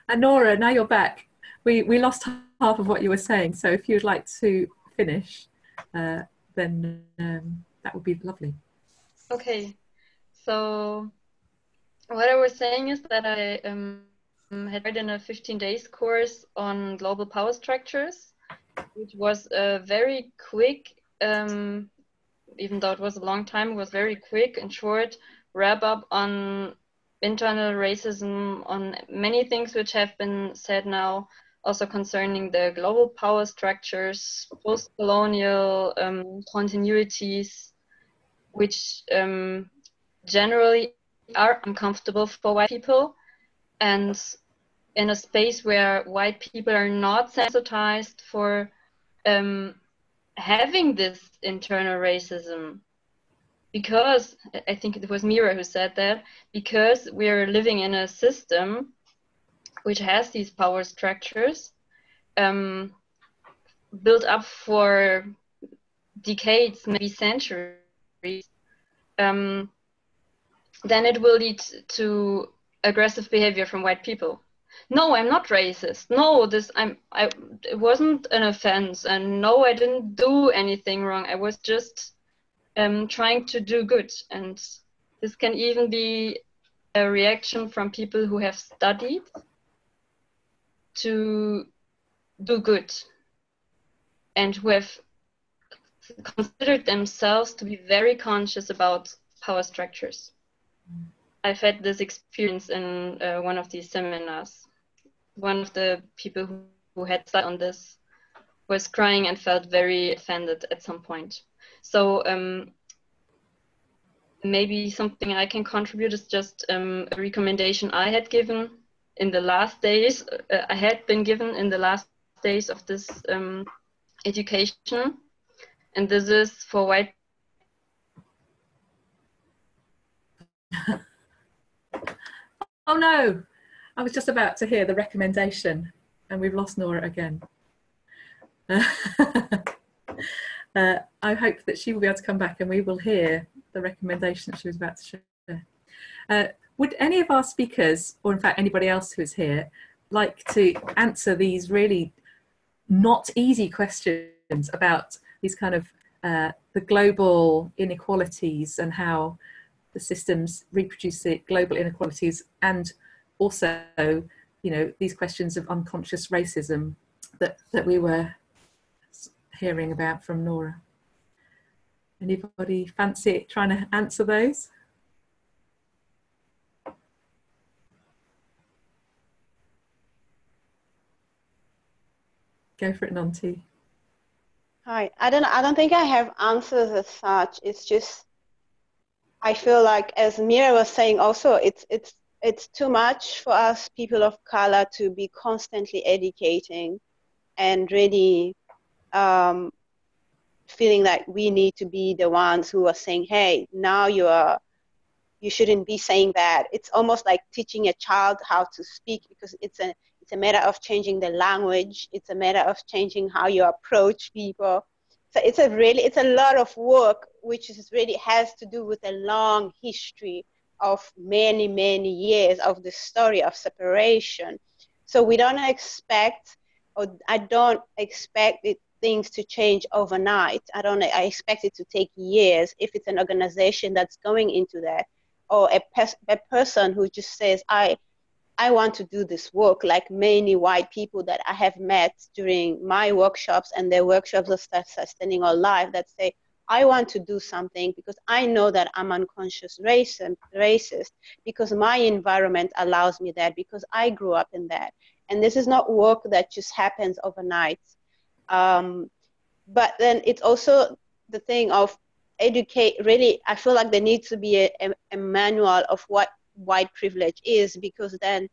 And Nora, now you're back. We lost half of what you were saying, so if you'd like to finish, then that would be lovely. Okay, so what I was saying is that I had read in a 15 days course on global power structures, which was a very quick, even though it was a long time, it was very quick and short wrap up on internal racism, on many things which have been said now, also concerning the global power structures, post-colonial continuities, which generally are uncomfortable for white people, and in a space where white people are not sensitized for having this internal racism. Because, I think it was Mira who said that, because we're living in a system which has these power structures built up for decades, maybe centuries, then it will lead to aggressive behavior from white people. No, I'm not racist. No, it wasn't an offense, and no, I didn't do anything wrong. I was just trying to do good. And this can even be a reaction from people who have studied to do good and who have considered themselves to be very conscious about power structures. I've had this experience in one of these seminars. One of the people who had sat on this was crying and felt very offended at some point. So maybe something I can contribute is just a recommendation I had given in the last days. I had been given in the last days of this education, and this is for white. Oh no, I was just about to hear the recommendation and we've lost Nora again. I hope that she will be able to come back and we will hear the recommendation that she was about to share. Would any of our speakers, or in fact anybody else who is here, like to answer these really not easy questions about these kind of the global inequalities and how the systems reproduce the global inequalities, and also, you know, these questions of unconscious racism that we were hearing about from Nora. Anybody fancy trying to answer those? Go for it, Nonty. Hi, I don't think I have answers as such. It's just, I feel like, as Mira was saying also, it's too much for us people of color to be constantly educating and really feeling like we need to be the ones who are saying, hey, now you shouldn't be saying that. It's almost like teaching a child how to speak, because it's a matter of changing the language. It's a matter of changing how you approach people. So it's a lot of work, which is really has to do with a long history of many, many years of the story of separation. So we don't expect, or I don't expect things to change overnight. I expect it to take years if it's an organization that's going into that, or a person who just says, I want to do this work, like many white people that I have met during my workshops and their workshops of Sustaining Our Life, that say, I want to do something because I know that I'm unconscious racist, because my environment allows me that, because I grew up in that. And this is not work that just happens overnight. But then it's also the thing of educate, really, I feel like there needs to be a manual of what white privilege is, because then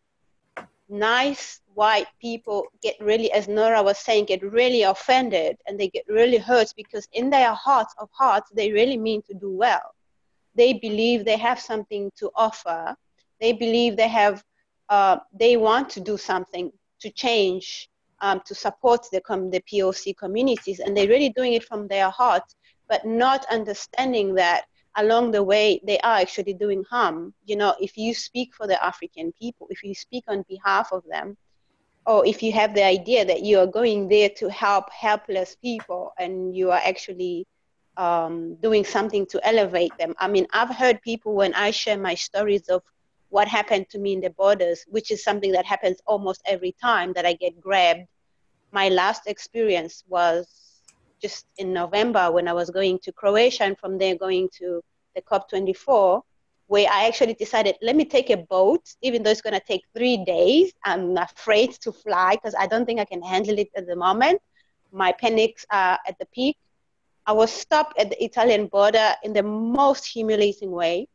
nice white people get really, as Nora was saying, get really offended and they get really hurt, because in their hearts of hearts, they really mean to do well. They believe they have something to offer. They believe they have, they want to do something to change, to support the POC communities, and they're really doing it from their hearts, but not understanding that along the way, they are actually doing harm. You know, if you speak for the African people, if you speak on behalf of them, or if you have the idea that you are going there to help helpless people and you are actually doing something to elevate them. I mean, I've heard people, when I share my stories of what happened to me in the borders, which is something that happens almost every time that I get grabbed. My last experience was just in November when I was going to Croatia, and from there going to the COP24, where I actually decided, let me take a boat, even though it's going to take 3 days. I'm afraid to fly because I don't think I can handle it at the moment. My panics are at the peak. I was stopped at the Italian border in the most humiliating way.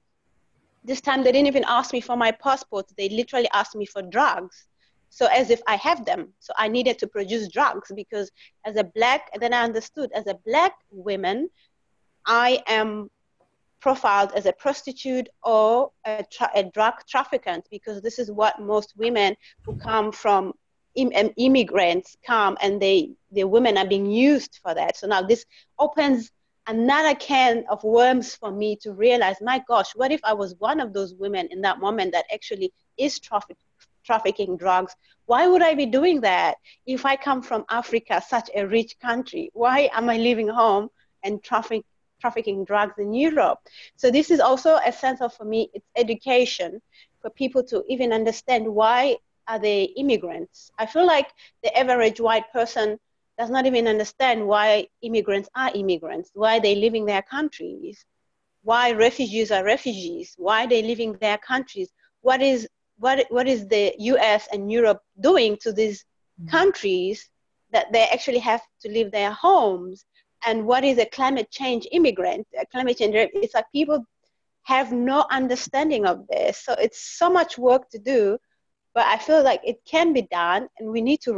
This time they didn't even ask me for my passport. They literally asked me for drugs. So as if I have them. So I needed to produce drugs, because as a Black, and then I understood, as a Black woman, I am profiled as a prostitute or a drug trafficant, because this is what most women who come from immigrants come, and the women are being used for that. So now this opens another can of worms for me to realize, my gosh, what if I was one of those women in that moment that actually is trafficking drugs? Why would I be doing that? If I come from Africa, such a rich country, why am I leaving home and trafficking drugs in Europe? So this is also a sense of, for me, it's education for people to even understand, why are they immigrants? I feel like the average white person does not even understand why immigrants are immigrants, why they live in their countries, why refugees are refugees, why they live in their countries. What is the US and Europe doing to these countries that they actually have to leave their homes? And what is a climate change immigrant? Climate change, it's like people have no understanding of this. So it's so much work to do, but I feel like it can be done, and we need to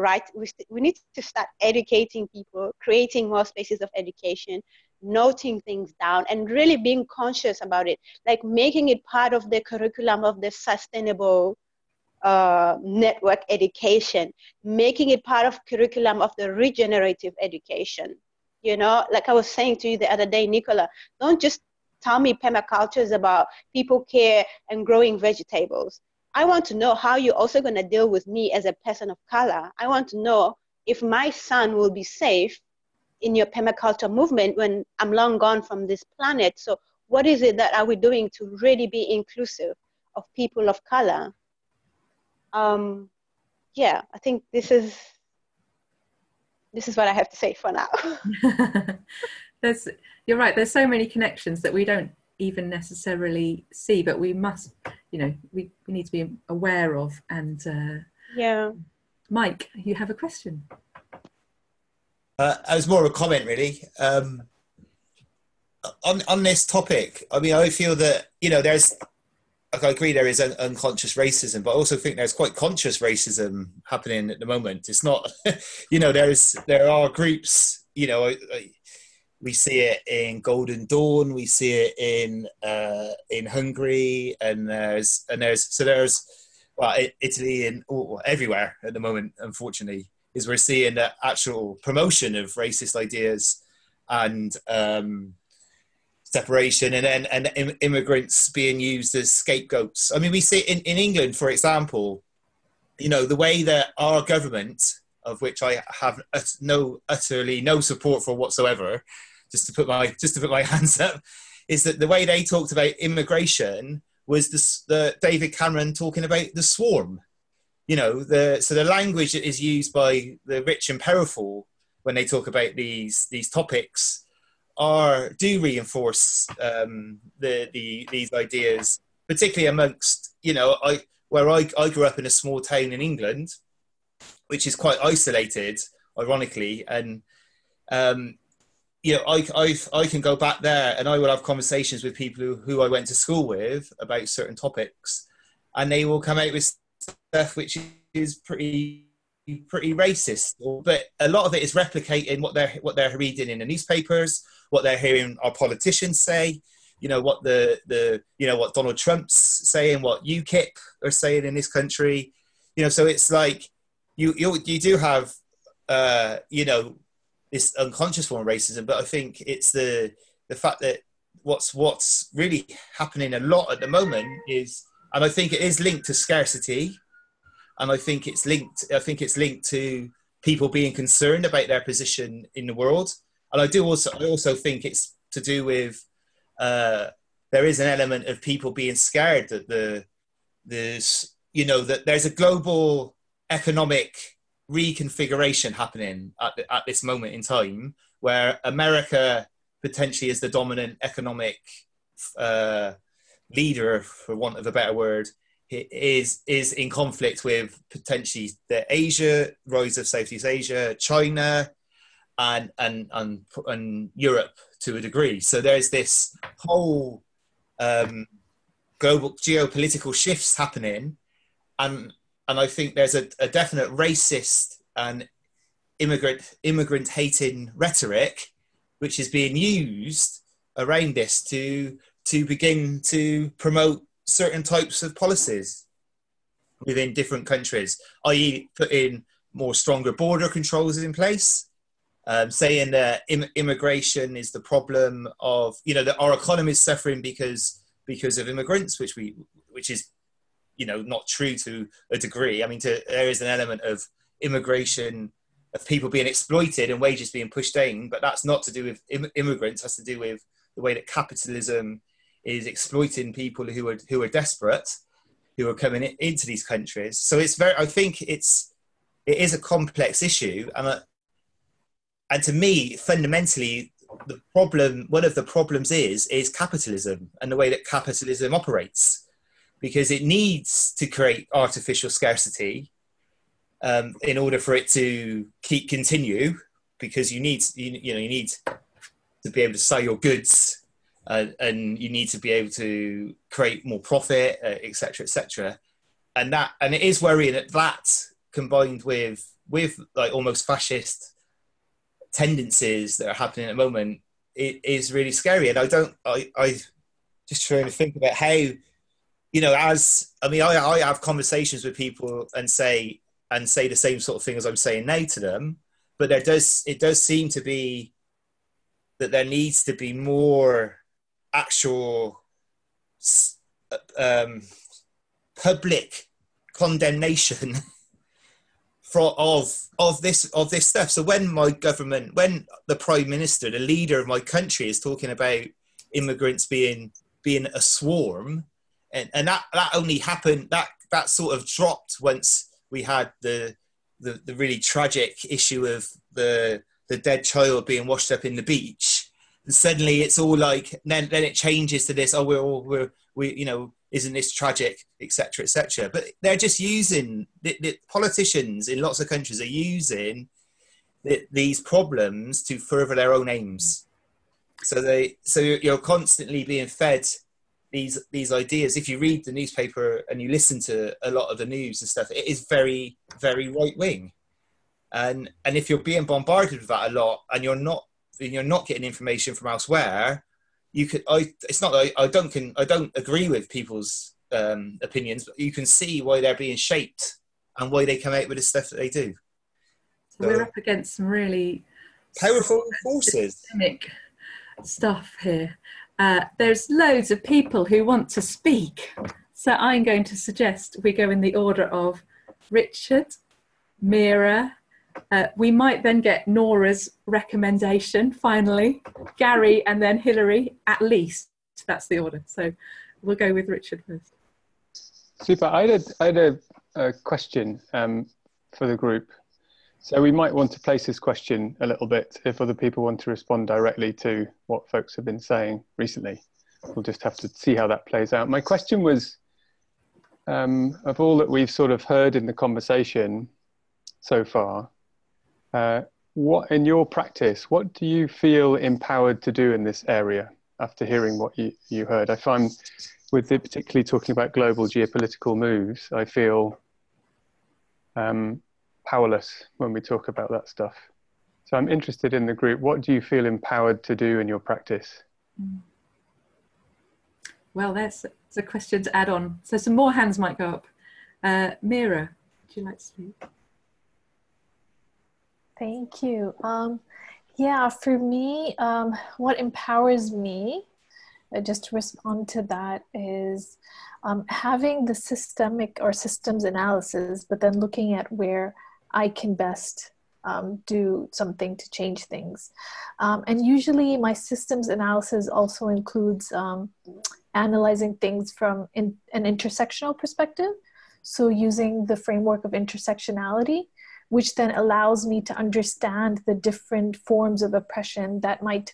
we need to start educating people, creating more spaces of education, noting things down, and really being conscious about it, like making it part of the curriculum of the sustainable network education, making it part of curriculum of the regenerative education. You know, like I was saying to you the other day, Nicola, don't just tell me permaculture is about people care and growing vegetables. I want to know how you're also going to deal with me as a person of color. I want to know if my son will be safe in your permaculture movement when I'm long gone from this planet. So what is it that are we doing to really be inclusive of people of color? Yeah, I think this is This is what I have to say for now. You're right, there's so many connections that we don't even necessarily see, but we must, we need to be aware of. And yeah. Mike, you have a question? It was more of a comment, really. On this topic, I mean, I feel that, I agree there is unconscious racism, but I also think there's quite conscious racism happening at the moment. It's not, there are groups, we see it in Golden Dawn, we see it in Hungary, and there's Italy and everywhere at the moment, unfortunately, is we're seeing the actual promotion of racist ideas and separation, and immigrants being used as scapegoats. I mean, we see in England, for example, the way that our government, of which I have utterly no support for whatsoever, just to put my hands up, is that the way they talked about immigration was the David Cameron talking about the swarm. So the language that is used by the rich and powerful when they talk about these topics do reinforce these ideas, particularly amongst, where I grew up in a small town in England, which is quite isolated, ironically, and I can go back there and I will have conversations with people who I went to school with about certain topics, and they will come out with stuff which is pretty racist, but a lot of it is replicating what they're reading in the newspapers, what they're hearing our politicians say, what what Donald Trump's saying, what UKIP are saying in this country, so it's like you do have this unconscious form of racism, but I think it's the fact that what's really happening a lot at the moment is, and I think it is linked to scarcity, and I think it's linked to people being concerned about their position in the world. And I also think it's to do with there is an element of people being scared that that there's a global economic reconfiguration happening at this moment in time, where America potentially is the dominant economic leader, for want of a better word, is in conflict with potentially the rise of Southeast Asia, China, and Europe to a degree. So there's this whole global geopolitical shifts happening, and I think there's a definite racist and immigrant hating rhetoric which is being used around this to begin to promote certain types of policies within different countries, i.e. putting more stronger border controls in place, saying that immigration is the problem of, that our economy is suffering because of immigrants, which is, not true to a degree. I mean, there is an element of immigration, of people being exploited and wages being pushed down, but that's not to do with immigrants. It has to do with the way that capitalism is exploiting people who are desperate, who are coming into these countries. So I think it is a complex issue, and to me, fundamentally, one of the problems is capitalism and the way that capitalism operates, because it needs to create artificial scarcity in order for it to continue, because you need to be able to sell your goods, and you need to be able to create more profit, etc., etc. And it is worrying that combined with like almost fascist tendencies that are happening at the moment, it is really scary. And I just trying to think about how, I have conversations with people and say the same sort of thing as I'm saying now to them, but it does seem to be that there needs to be more actual public condemnation of this stuff. So when the Prime Minister, the leader of my country, is talking about immigrants being a swarm, and that only happened, that sort of dropped once we had the the really tragic issue of the dead child being washed up in the beach, and suddenly it's all like, then it changes to this, we you know, isn't this tragic, etc., etc. But they're just using the politicians in lots of countries are using these problems to further their own aims. So you're constantly being fed these ideas. If you read the newspaper and you listen to a lot of the news and stuff, it is very, very right wing. And if you're being bombarded with that a lot, and you're not getting information from elsewhere, it's not that I don't agree with people's opinions, but you can see why they're being shaped and why they come out with the stuff that they do. So we're up against some really powerful forces. Systemic stuff here. There's loads of people who want to speak, so I'm going to suggest we go in the order of Richard, Mira. We might then get Nora's recommendation finally, Gary, and then Hilary. At least that's the order. So we'll go with Richard first. Super. I had a question for the group. So we might want to place this question a little bit if other people want to respond directly to what folks have been saying recently. We'll just have to see how that plays out. My question was, of all that we've sort of heard in the conversation so far, what in your practice, what do you feel empowered to do in this area after hearing what you heard? I find with it, particularly talking about global geopolitical moves, I feel powerless when we talk about that stuff. So I'm interested in the group. What do you feel empowered to do in your practice? Well, there's a question to add on. So some more hands might go up. Mira, would you like to speak? Thank you. Yeah, for me, what empowers me, just to respond to that, is having the systemic or systems analysis, but then looking at where I can best do something to change things. And usually my systems analysis also includes analyzing things from an intersectional perspective. So using the framework of intersectionality, which then allows me to understand the different forms of oppression that might,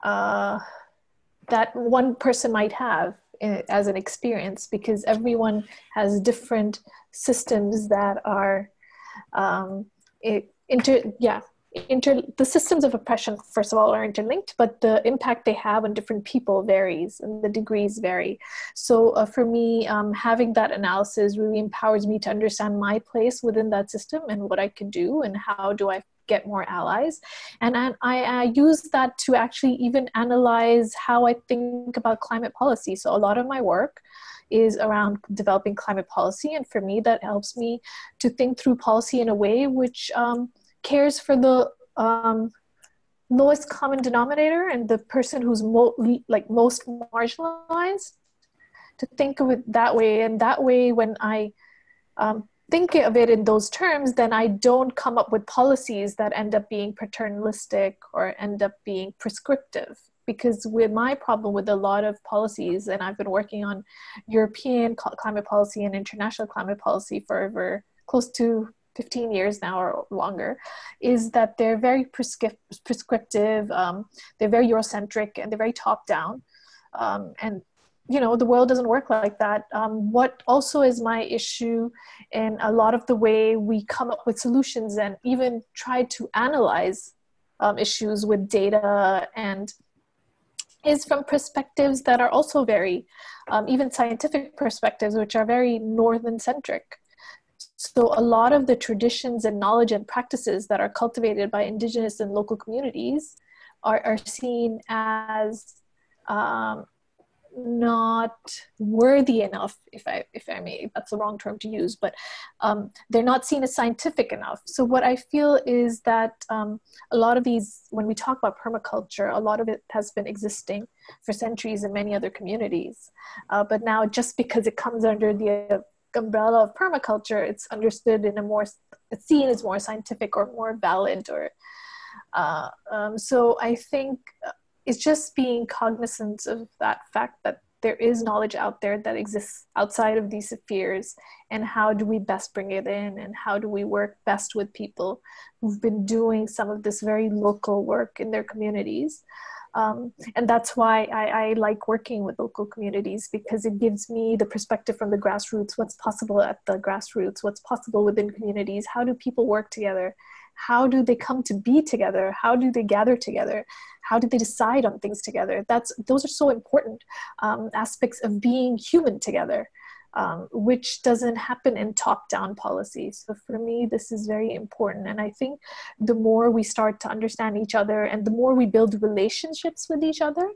that one person might have as an experience, because everyone has different systems that are the systems of oppression, first of all, are interlinked, but the impact they have on different people varies and the degrees vary. So for me, having that analysis really empowers me to understand my place within that system and what I can do and how do I get more allies. And I use that to actually even analyze how I think about climate policy. So a lot of my work is around developing climate policy. And for me, that helps me to think through policy in a way which cares for the lowest common denominator and the person who's most marginalized, to think of it that way. And that way, when I think of it in those terms, then I don't come up with policies that end up being paternalistic or end up being prescriptive. Because with my problem with a lot of policies, and I've been working on European climate policy and international climate policy for over close to 15 years now or longer, is that they're very prescriptive, they're very Eurocentric, and they're very top-down. And you know, the world doesn't work like that. What also is my issue in a lot of the way we come up with solutions and even try to analyze issues with data, and is from perspectives that are also very, even scientific perspectives, which are very northern-centric. So a lot of the traditions and knowledge and practices that are cultivated by indigenous and local communities are seen as not worthy enough, if I may, that's the wrong term to use, but they're not seen as scientific enough. So what I feel is that a lot of these, when we talk about permaculture, a lot of it has been existing for centuries in many other communities. But now, just because it comes under the umbrella of permaculture, it's understood in a more, it's seen as more scientific or more valid, or so I think it's just being cognizant of that fact that there is knowledge out there that exists outside of these spheres, and how do we best bring it in, and how do we work best with people who've been doing some of this very local work in their communities. And that's why I like working with local communities, because it gives me the perspective from the grassroots, what's possible at the grassroots, what's possible within communities, how do people work together, how do they come to be together, how do they gather together, how do they decide on things together. Those are so important aspects of being human together, which doesn't happen in top-down policy. So for me, this is very important. And I think the more we start to understand each other and the more we build relationships with each other,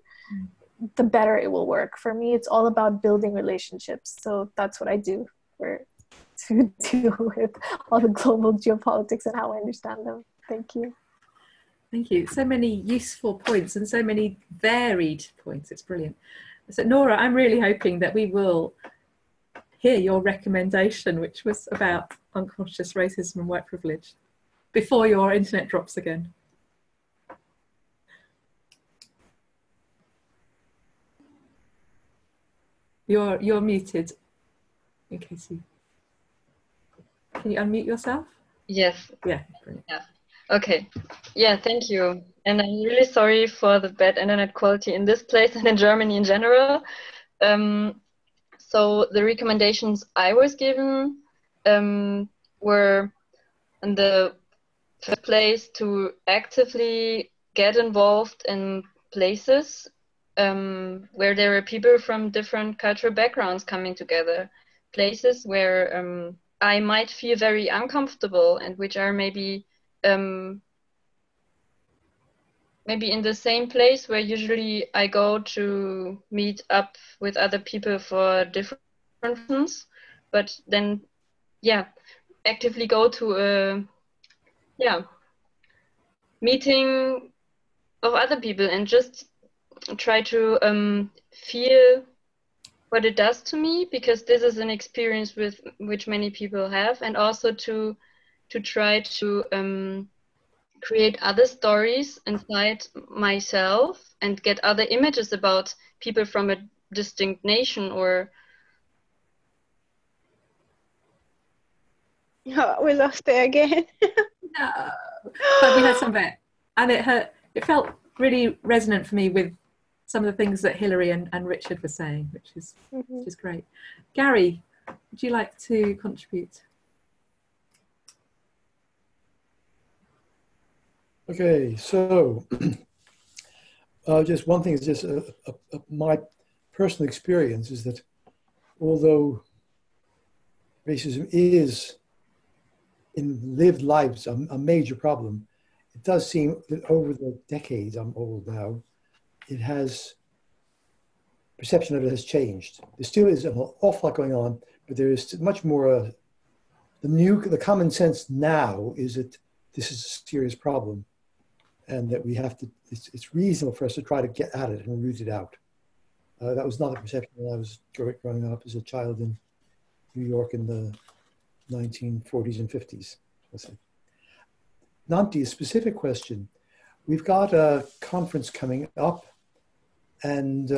the better it will work. For me, it's all about building relationships. So that's what I do to deal with all the global geopolitics and how I understand them. Thank you. Thank you. So many useful points and so many varied points. It's brilliant. So Nora, I'm really hoping that we will hear your recommendation, which was about unconscious racism and white privilege, before your internet drops again. You're muted, in case you... Can you unmute yourself? Yes. Yeah, brilliant. Yeah. Okay. Yeah, thank you. And I'm really sorry for the bad internet quality in this place and in Germany in general. So the recommendations I was given were, in the first place, to actively get involved in places where there are people from different cultural backgrounds coming together, places where I might feel very uncomfortable and which are maybe in the same place where usually I go to meet up with other people for different reasons, but then, yeah, actively go to a meeting of other people and just try to feel what it does to me, because this is an experience with which many people have, and also to try to create other stories inside myself and get other images about people from a distinct nation or... Oh, we lost it again. No, but we heard some of it, and it felt really resonant for me with some of the things that Hilary and Richard were saying, which is great. Gary, would you like to contribute? Okay, so just one thing is just my personal experience is that although racism is in lived lives a major problem, it does seem that over the decades, I'm old now, perception of it has changed. There still is an awful lot going on, but there is much more, the common sense now is that this is a serious problem and that we have to, it's reasonable for us to try to get at it and root it out. That was not the perception when I was growing up as a child in New York in the 1940s and 50s. Nonty, a specific question. We've got a conference coming up, and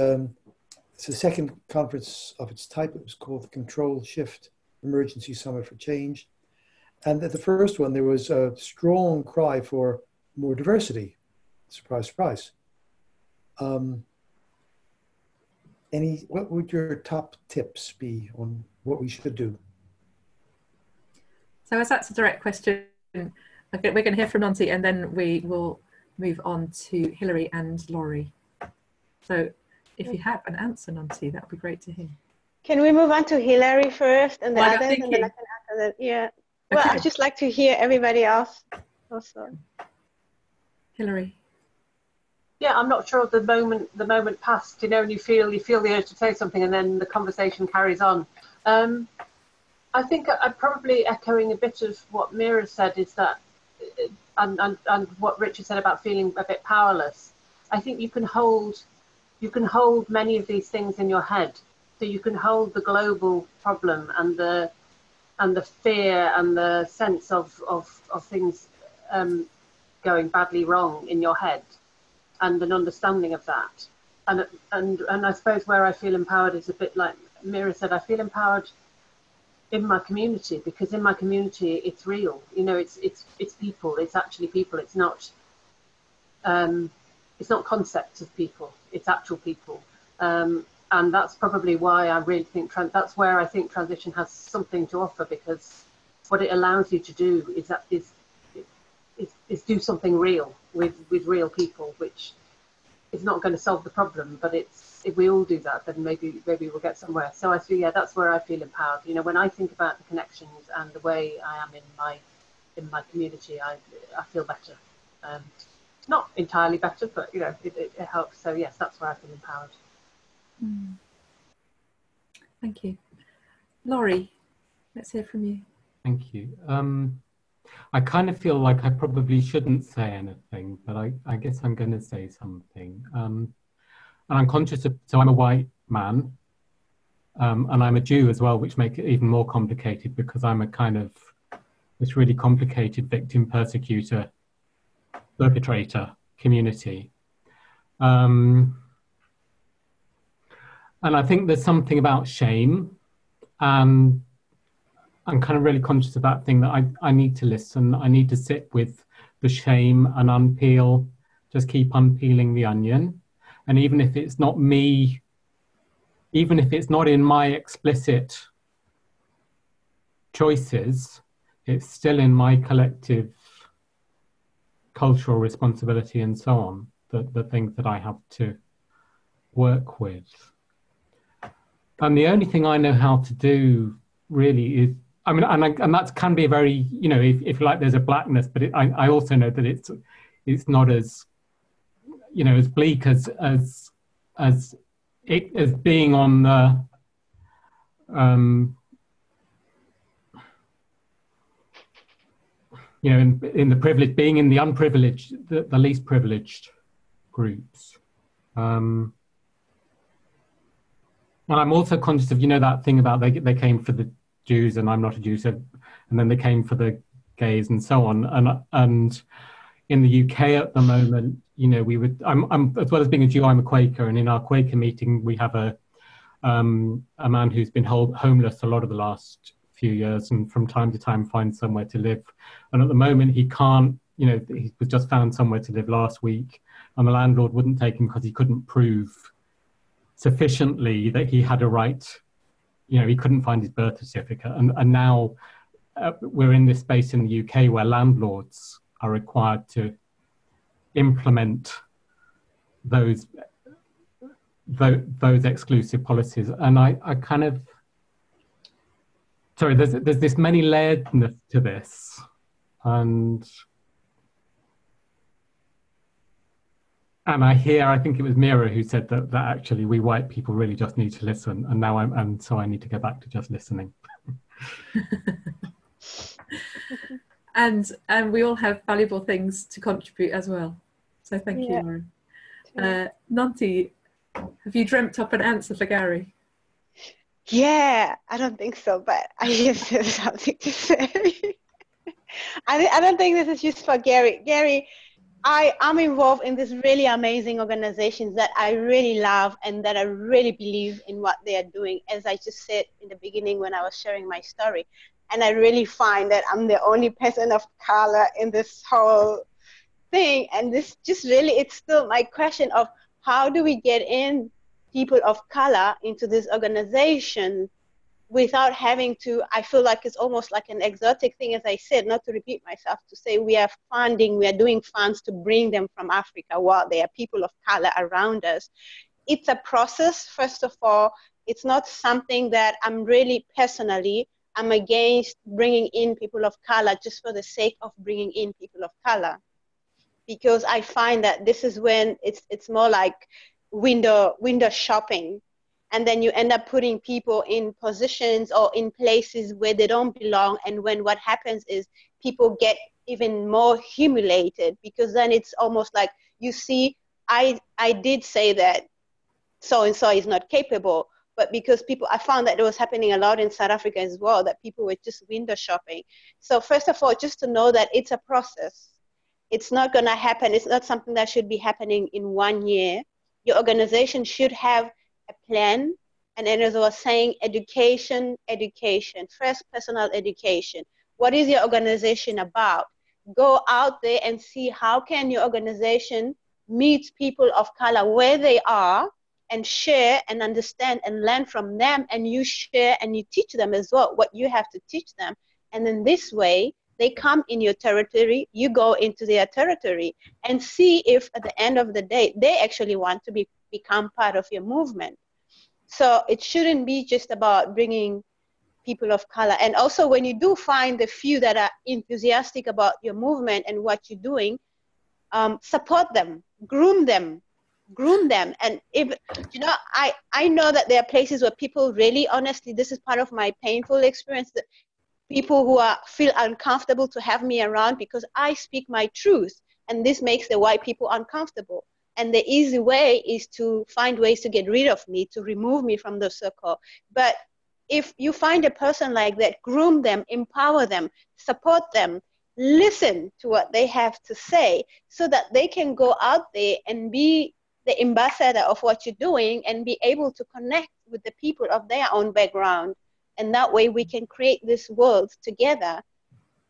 it's the second conference of its type. It was called the Control Shift Emergency Summit for Change. And at the first one, there was a strong cry for more diversity. Surprise, surprise. What would your top tips be on what we should do? So as that's a direct question, we're going to hear from Nonty, and then we will move on to Hilary and Laurie. So if you have an answer, Nonty, that would be great to hear. Can we move on to Hilary first and the Well, others, and then I can answer that? Yeah. Well, Okay. I'd just like to hear everybody else also. Hilary. Yeah, I'm not sure the moment passed, you know, and you feel the urge to say something, and then the conversation carries on. I think I'm probably echoing a bit of what Mira said, is that, and what Richard said about feeling a bit powerless. I think you can hold many of these things in your head. So you can hold the global problem and the fear and the sense of things going badly wrong in your head, and an understanding of that. and I suppose where I feel empowered is a bit like Mira said. I feel empowered in my community, because in my community it's real. You know, it's people. It's actually people. It's not concepts of people. It's actual people. And that's probably why I really think that's where I think transition has something to offer, because what it allows you to do is do something real with real people, which is not going to solve the problem, but if we all do that, then maybe we'll get somewhere. So I feel, yeah, that's where I feel empowered. You know, when I think about the connections and the way I am in my community, I feel better. Not entirely better, but you know, it helps. So yes, that's where I feel empowered. Thank you. Laurie, let's hear from you. Thank you. I kind of feel like I probably shouldn't say anything, but I guess I'm going to say something. And I'm conscious of, so I'm a white man, and I'm a Jew as well, which makes it even more complicated, because I'm a kind of this really complicated victim, persecutor, perpetrator community. And I think there's something about shame, and I'm kind of really conscious of that thing, that I need to listen. I need to sit with the shame and just keep unpeeling the onion. And even if it's not me, even if it's not in my explicit choices, it's still in my collective cultural responsibility and so on, the things that I have to work with. And the only thing I know how to do really is, I mean, and that can be a very, you know, if like there's a blackness, but I also know that it's not as, you know, as bleak as being on the, you know, in the privileged, being in the unprivileged, the least privileged groups. And I'm also conscious of, you know, that thing about they came for the Jews and I'm not a Jew, so, and then they came for the gays and so on. And in the UK at the moment, you know, I'm as well as being a Jew, I'm a Quaker, and in our Quaker meeting we have a man who's been homeless a lot of the last few years, and from time to time finds somewhere to live. And at the moment he can't, you know, he was just found somewhere to live last week, and the landlord wouldn't take him because he couldn't prove sufficiently that he had a right. You know, he couldn't find his birth certificate. And now we're in this space in the UK where landlords are required to implement those exclusive policies. And I kind of, sorry, there's this many layeredness to this. And I think it was Mira who said that actually we white people really just need to listen, and now so I need to go back to just listening. and we all have valuable things to contribute as well. So thank you, Lauren. Nonty, have you dreamt up an answer for Gary? Yeah, I don't think so, but I just have something to say. I don't think this is just for Gary. Gary, I'm involved in these really amazing organizations that I really love and that I really believe in what they are doing, as I just said in the beginning when I was sharing my story. And I really find that I'm the only person of color in this whole thing. And this just really, it's still my question of how do we get in people of color into this organization without having to, I feel like it's almost like an exotic thing, as I said, not to repeat myself, to say we are doing funds to bring them from Africa while there are people of color around us. It's a process, first of all. It's not something that I'm against bringing in people of color just for the sake of bringing in people of color. Because I find that this is when it's more like window shopping. And then you end up putting people in positions or in places where they don't belong. And when what happens is people get even more humiliated, because then it's almost like, you see, I did say that so-and-so is not capable, but because I found that it was happening a lot in South Africa as well, that people were just window shopping. So first of all, just to know that it's a process. It's not going to happen. It's not something that should be happening in 1 year. your organization should have a plan. And then as I was saying, education, first personal education. What is your organization about? Go out there and see how can your organization meet people of color where they are, and share and understand and learn from them, and you share and you teach them as well what you have to teach them. And then this way, they come in your territory, you go into their territory, and see if at the end of the day, they actually want to become part of your movement. So it shouldn't be just about bringing people of color. And also when you do find the few that are enthusiastic about your movement and what you're doing, support them, groom them. And if, you know, I know that there are places where people really, honestly, this is part of my painful experience, that people who feel uncomfortable to have me around because I speak my truth, and this makes the white people uncomfortable. And the easy way is to find ways to get rid of me, to remove me from the circle. But if you find a person like that, groom them, empower them, support them, listen to what they have to say, so that they can go out there and be the ambassador of what you're doing and be able to connect with the people of their own background. And that way we can create this world together.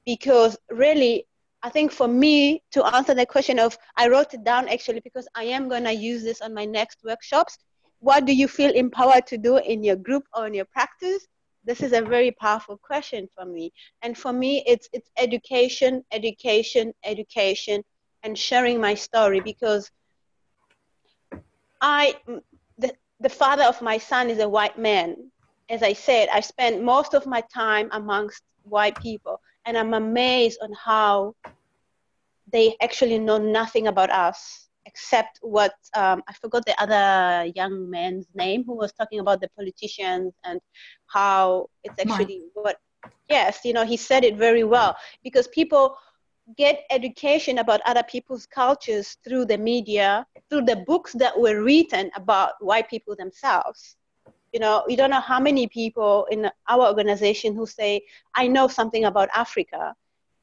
Because really, I think for me, to answer the question of, I wrote it down actually because I am going to use this on my next workshops. What do you feel empowered to do in your group or in your practice? This is a very powerful question for me. And for me, it's education, and sharing my story. Because the father of my son is a white man. As I said, I spent most of my time amongst white people, and I'm amazed on how they actually know nothing about us except what, I forgot the other young man's name who was talking about the politicians and how it's actually yes, you know, he said it very well, because people get education about other people's cultures through the media, through the books that were written about white people themselves. You know, you don't know how many people in our organization who say, I know something about Africa.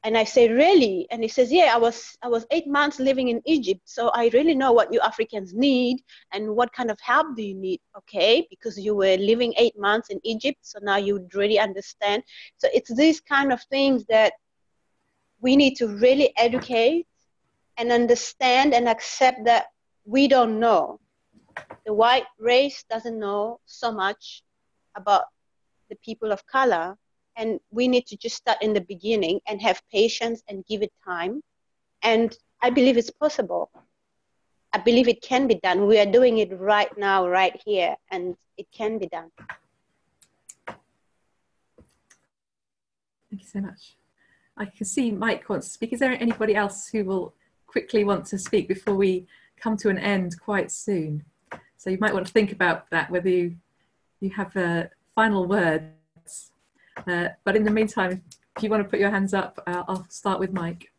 And I say, really? And he says, yeah, I was 8 months living in Egypt, so I really know what you Africans need and what kind of help do you need. Okay, because you were living 8 months in Egypt, so now you really understand. So it's these kind of things that we need to really educate and understand and accept that we don't know. The white race doesn't know so much about the people of color, and we need to just start in the beginning and have patience and give it time. And I believe it's possible. I believe it can be done. We are doing it right now, right here, and it can be done. Thank you so much. I can see Mike wants to speak. Is there anybody else who will quickly want to speak before we come to an end quite soon? So you might want to think about that, whether you have final words. But in the meantime, if you want to put your hands up, I'll start with Mike.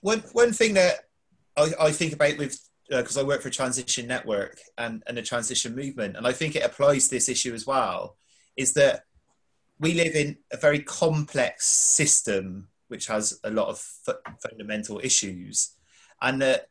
One thing that I think about with, because I work for a transition network and a transition movement, and I think it applies to this issue as well, is that we live in a very complex system which has a lot of fundamental issues. And that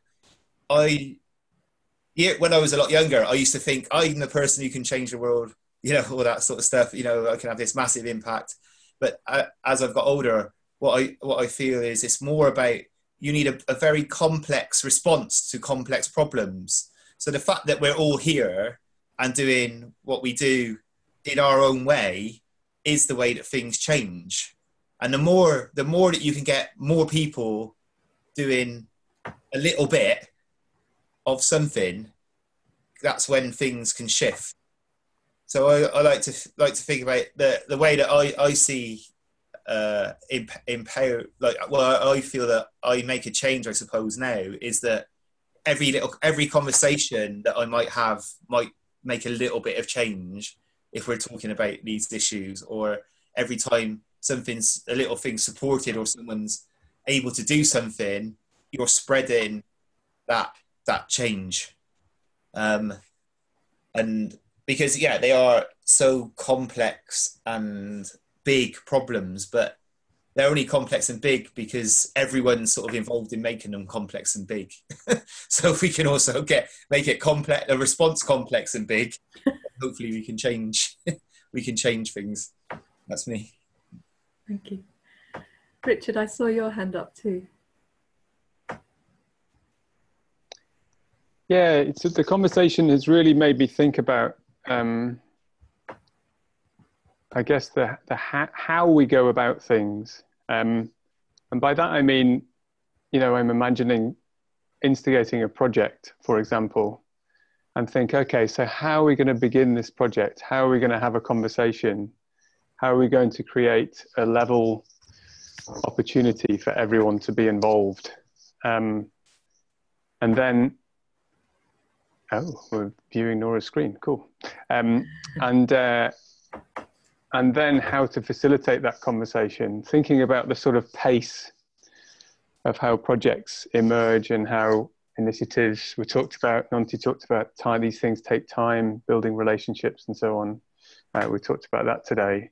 when I was a lot younger, I used to think I'm the person who can change the world, you know, all that sort of stuff, you know, I can have this massive impact. But as I've got older, what I feel is it's more about, you need a very complex response to complex problems. So the fact that we're all here and doing what we do in our own way is the way that things change. And the more that you can get more people doing a little bit of something, that's when things can shift. So I like to think about the way that I see empower, like, well, I feel that I make a change, I suppose, now, is that every conversation that I might have might make a little bit of change if we're talking about these issues, or every time something's a little thing supported or someone's able to do something, you're spreading that change. And because, yeah, they are so complex and big problems, but they're only complex and big because everyone's sort of involved in making them complex and big. So if we can also make it complex, a response complex and big, hopefully we can change things. That's me. Thank you. Richard, I saw your hand up too. Yeah, the conversation has really made me think about, I guess, the how we go about things. And by that I mean, you know, I'm imagining instigating a project, for example, and think, okay, so how are we going to begin this project? How are we going to have a conversation? How are we going to create a level opportunity for everyone to be involved? And then, oh, we're viewing Nora's screen, cool. And then how to facilitate that conversation, thinking about the sort of pace of how projects emerge and how initiatives were talked about. Nonty talked about these things take time, building relationships and so on. We talked about that today.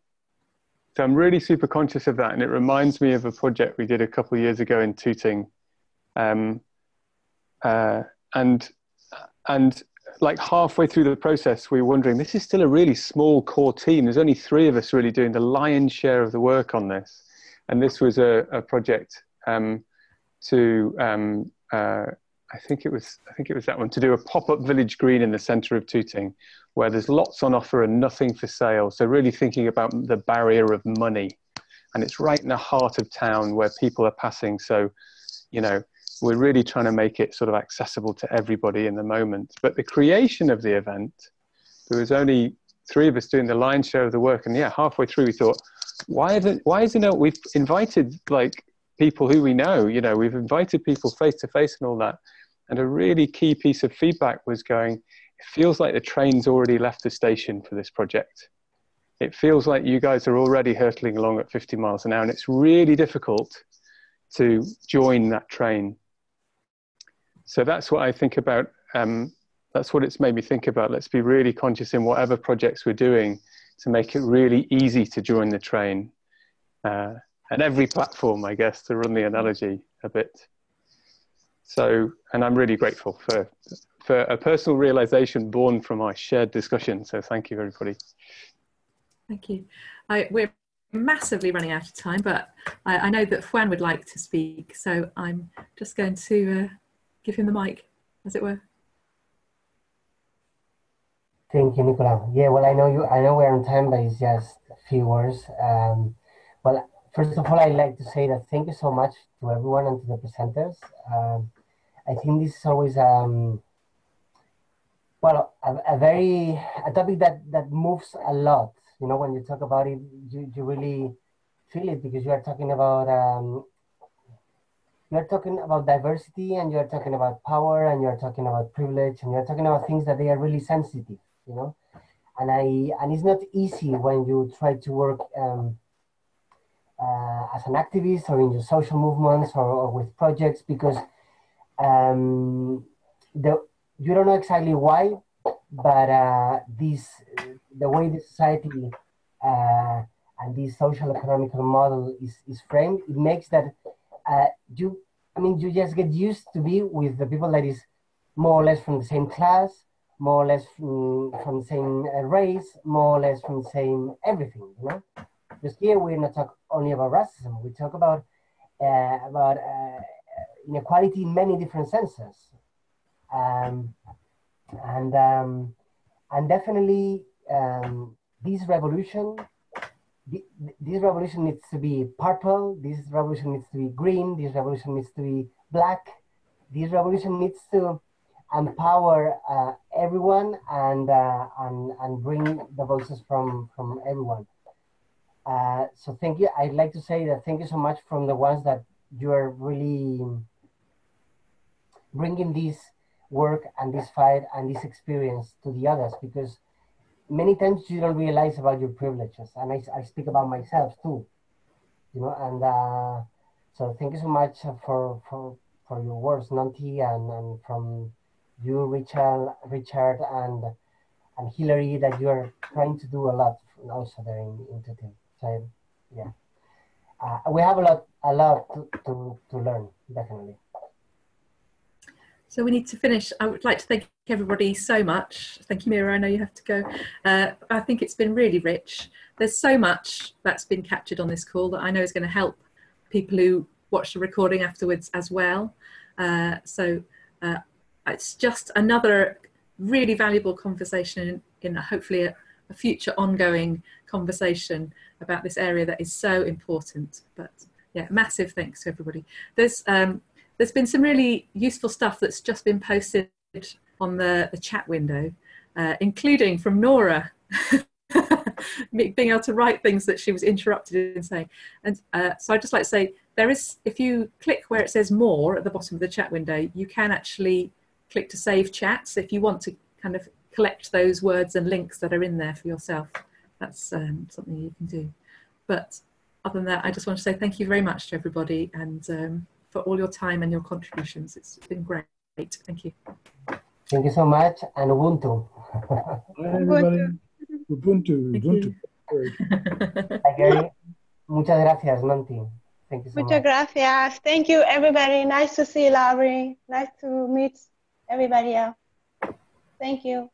So I'm really super conscious of that. And it reminds me of a project we did a couple of years ago in Tooting. And like halfway through the process, we were wondering, this is still a really small core team. There's only 3 of us really doing the lion's share of the work on this. And this was a project I think it was that one, to do a pop-up village green in the centre of Tooting, where there's lots on offer and nothing for sale. So really thinking about the barrier of money. And it's right in the heart of town where people are passing. So, you know, we're really trying to make it sort of accessible to everybody in the moment. But the creation of the event, there was only 3 of us doing the lion's share of the work. And yeah, halfway through we thought, why isn't it, we've invited like people who we know, you know, we've invited people face to face and all that. And a really key piece of feedback was going, it feels like the train's already left the station for this project. It feels like you guys are already hurtling along at 50 miles an hour and it's really difficult to join that train. So that's what I think about, that's what it's made me think about. Let's be really conscious in whatever projects we're doing to make it really easy to join the train. And every platform, I guess, to run the analogy a bit. So, and I'm really grateful for a personal realization born from our shared discussion. So thank you, everybody. Thank you. We're massively running out of time, but I know that Juan would like to speak. So I'm just going to give him the mic, as it were. Thank you, Nicola. Yeah, well, I know we're on time, but it's just a few words. Well, first of all, I'd like to say that thank you so much to everyone and to the presenters. I think this is always a topic that moves a lot. You know, when you talk about it, you really feel it because you are talking about diversity, and you are talking about power, and you are talking about privilege, and you are talking about things that they are really sensitive. You know, and it's not easy when you try to work as an activist or in your social movements or with projects, because you don't know exactly why, but the way the society and this social economical model is framed, it makes that you just get used to be with the people that is more or less from the same class, more or less from the same race, more or less from the same everything, you know? Because here we're not talking only about racism, we talk about inequality in many different senses. And definitely this revolution needs to be purple, this revolution needs to be green, this revolution needs to be black, this revolution needs to empower everyone and bring the voices from everyone. So thank you. I'd like to say that thank you so much from the ones that you are really bringing this work and this fight and this experience to the others, because many times you don't realize about your privileges, and I speak about myself too, you know. And so thank you so much for your words, Nonty, and from you, Richard and Hilary, that you're trying to do a lot also there in Tooting. So yeah. we have a lot to learn, definitely. So we need to finish. I would like to thank everybody so much. Thank you, Mira. I know you have to go. I think it's been really rich. There's so much that's been captured on this call that I know is going to help people who watch the recording afterwards as well. It's just another really valuable conversation in hopefully a future ongoing conversation about this area that is so important. But yeah, massive thanks to everybody. There's been some really useful stuff that's just been posted on the chat window, including from Nora, being able to write things that she was interrupted in saying. And so I'd just like to say, if you click where it says more at the bottom of the chat window, you can actually click to save chats if you want to kind of collect those words and links that are in there for yourself. That's something you can do. But other than that, I just want to say thank you very much to everybody, and for all your time and your contributions. It's been great. Thank you. Thank you so much, and Ubuntu. Hi, everybody. Ubuntu. Ubuntu. Gary, muchas gracias, Nonty. Thank you so much. Muchas gracias. Thank you, everybody. Nice to see you, Hilary. Nice to meet everybody else. Thank you.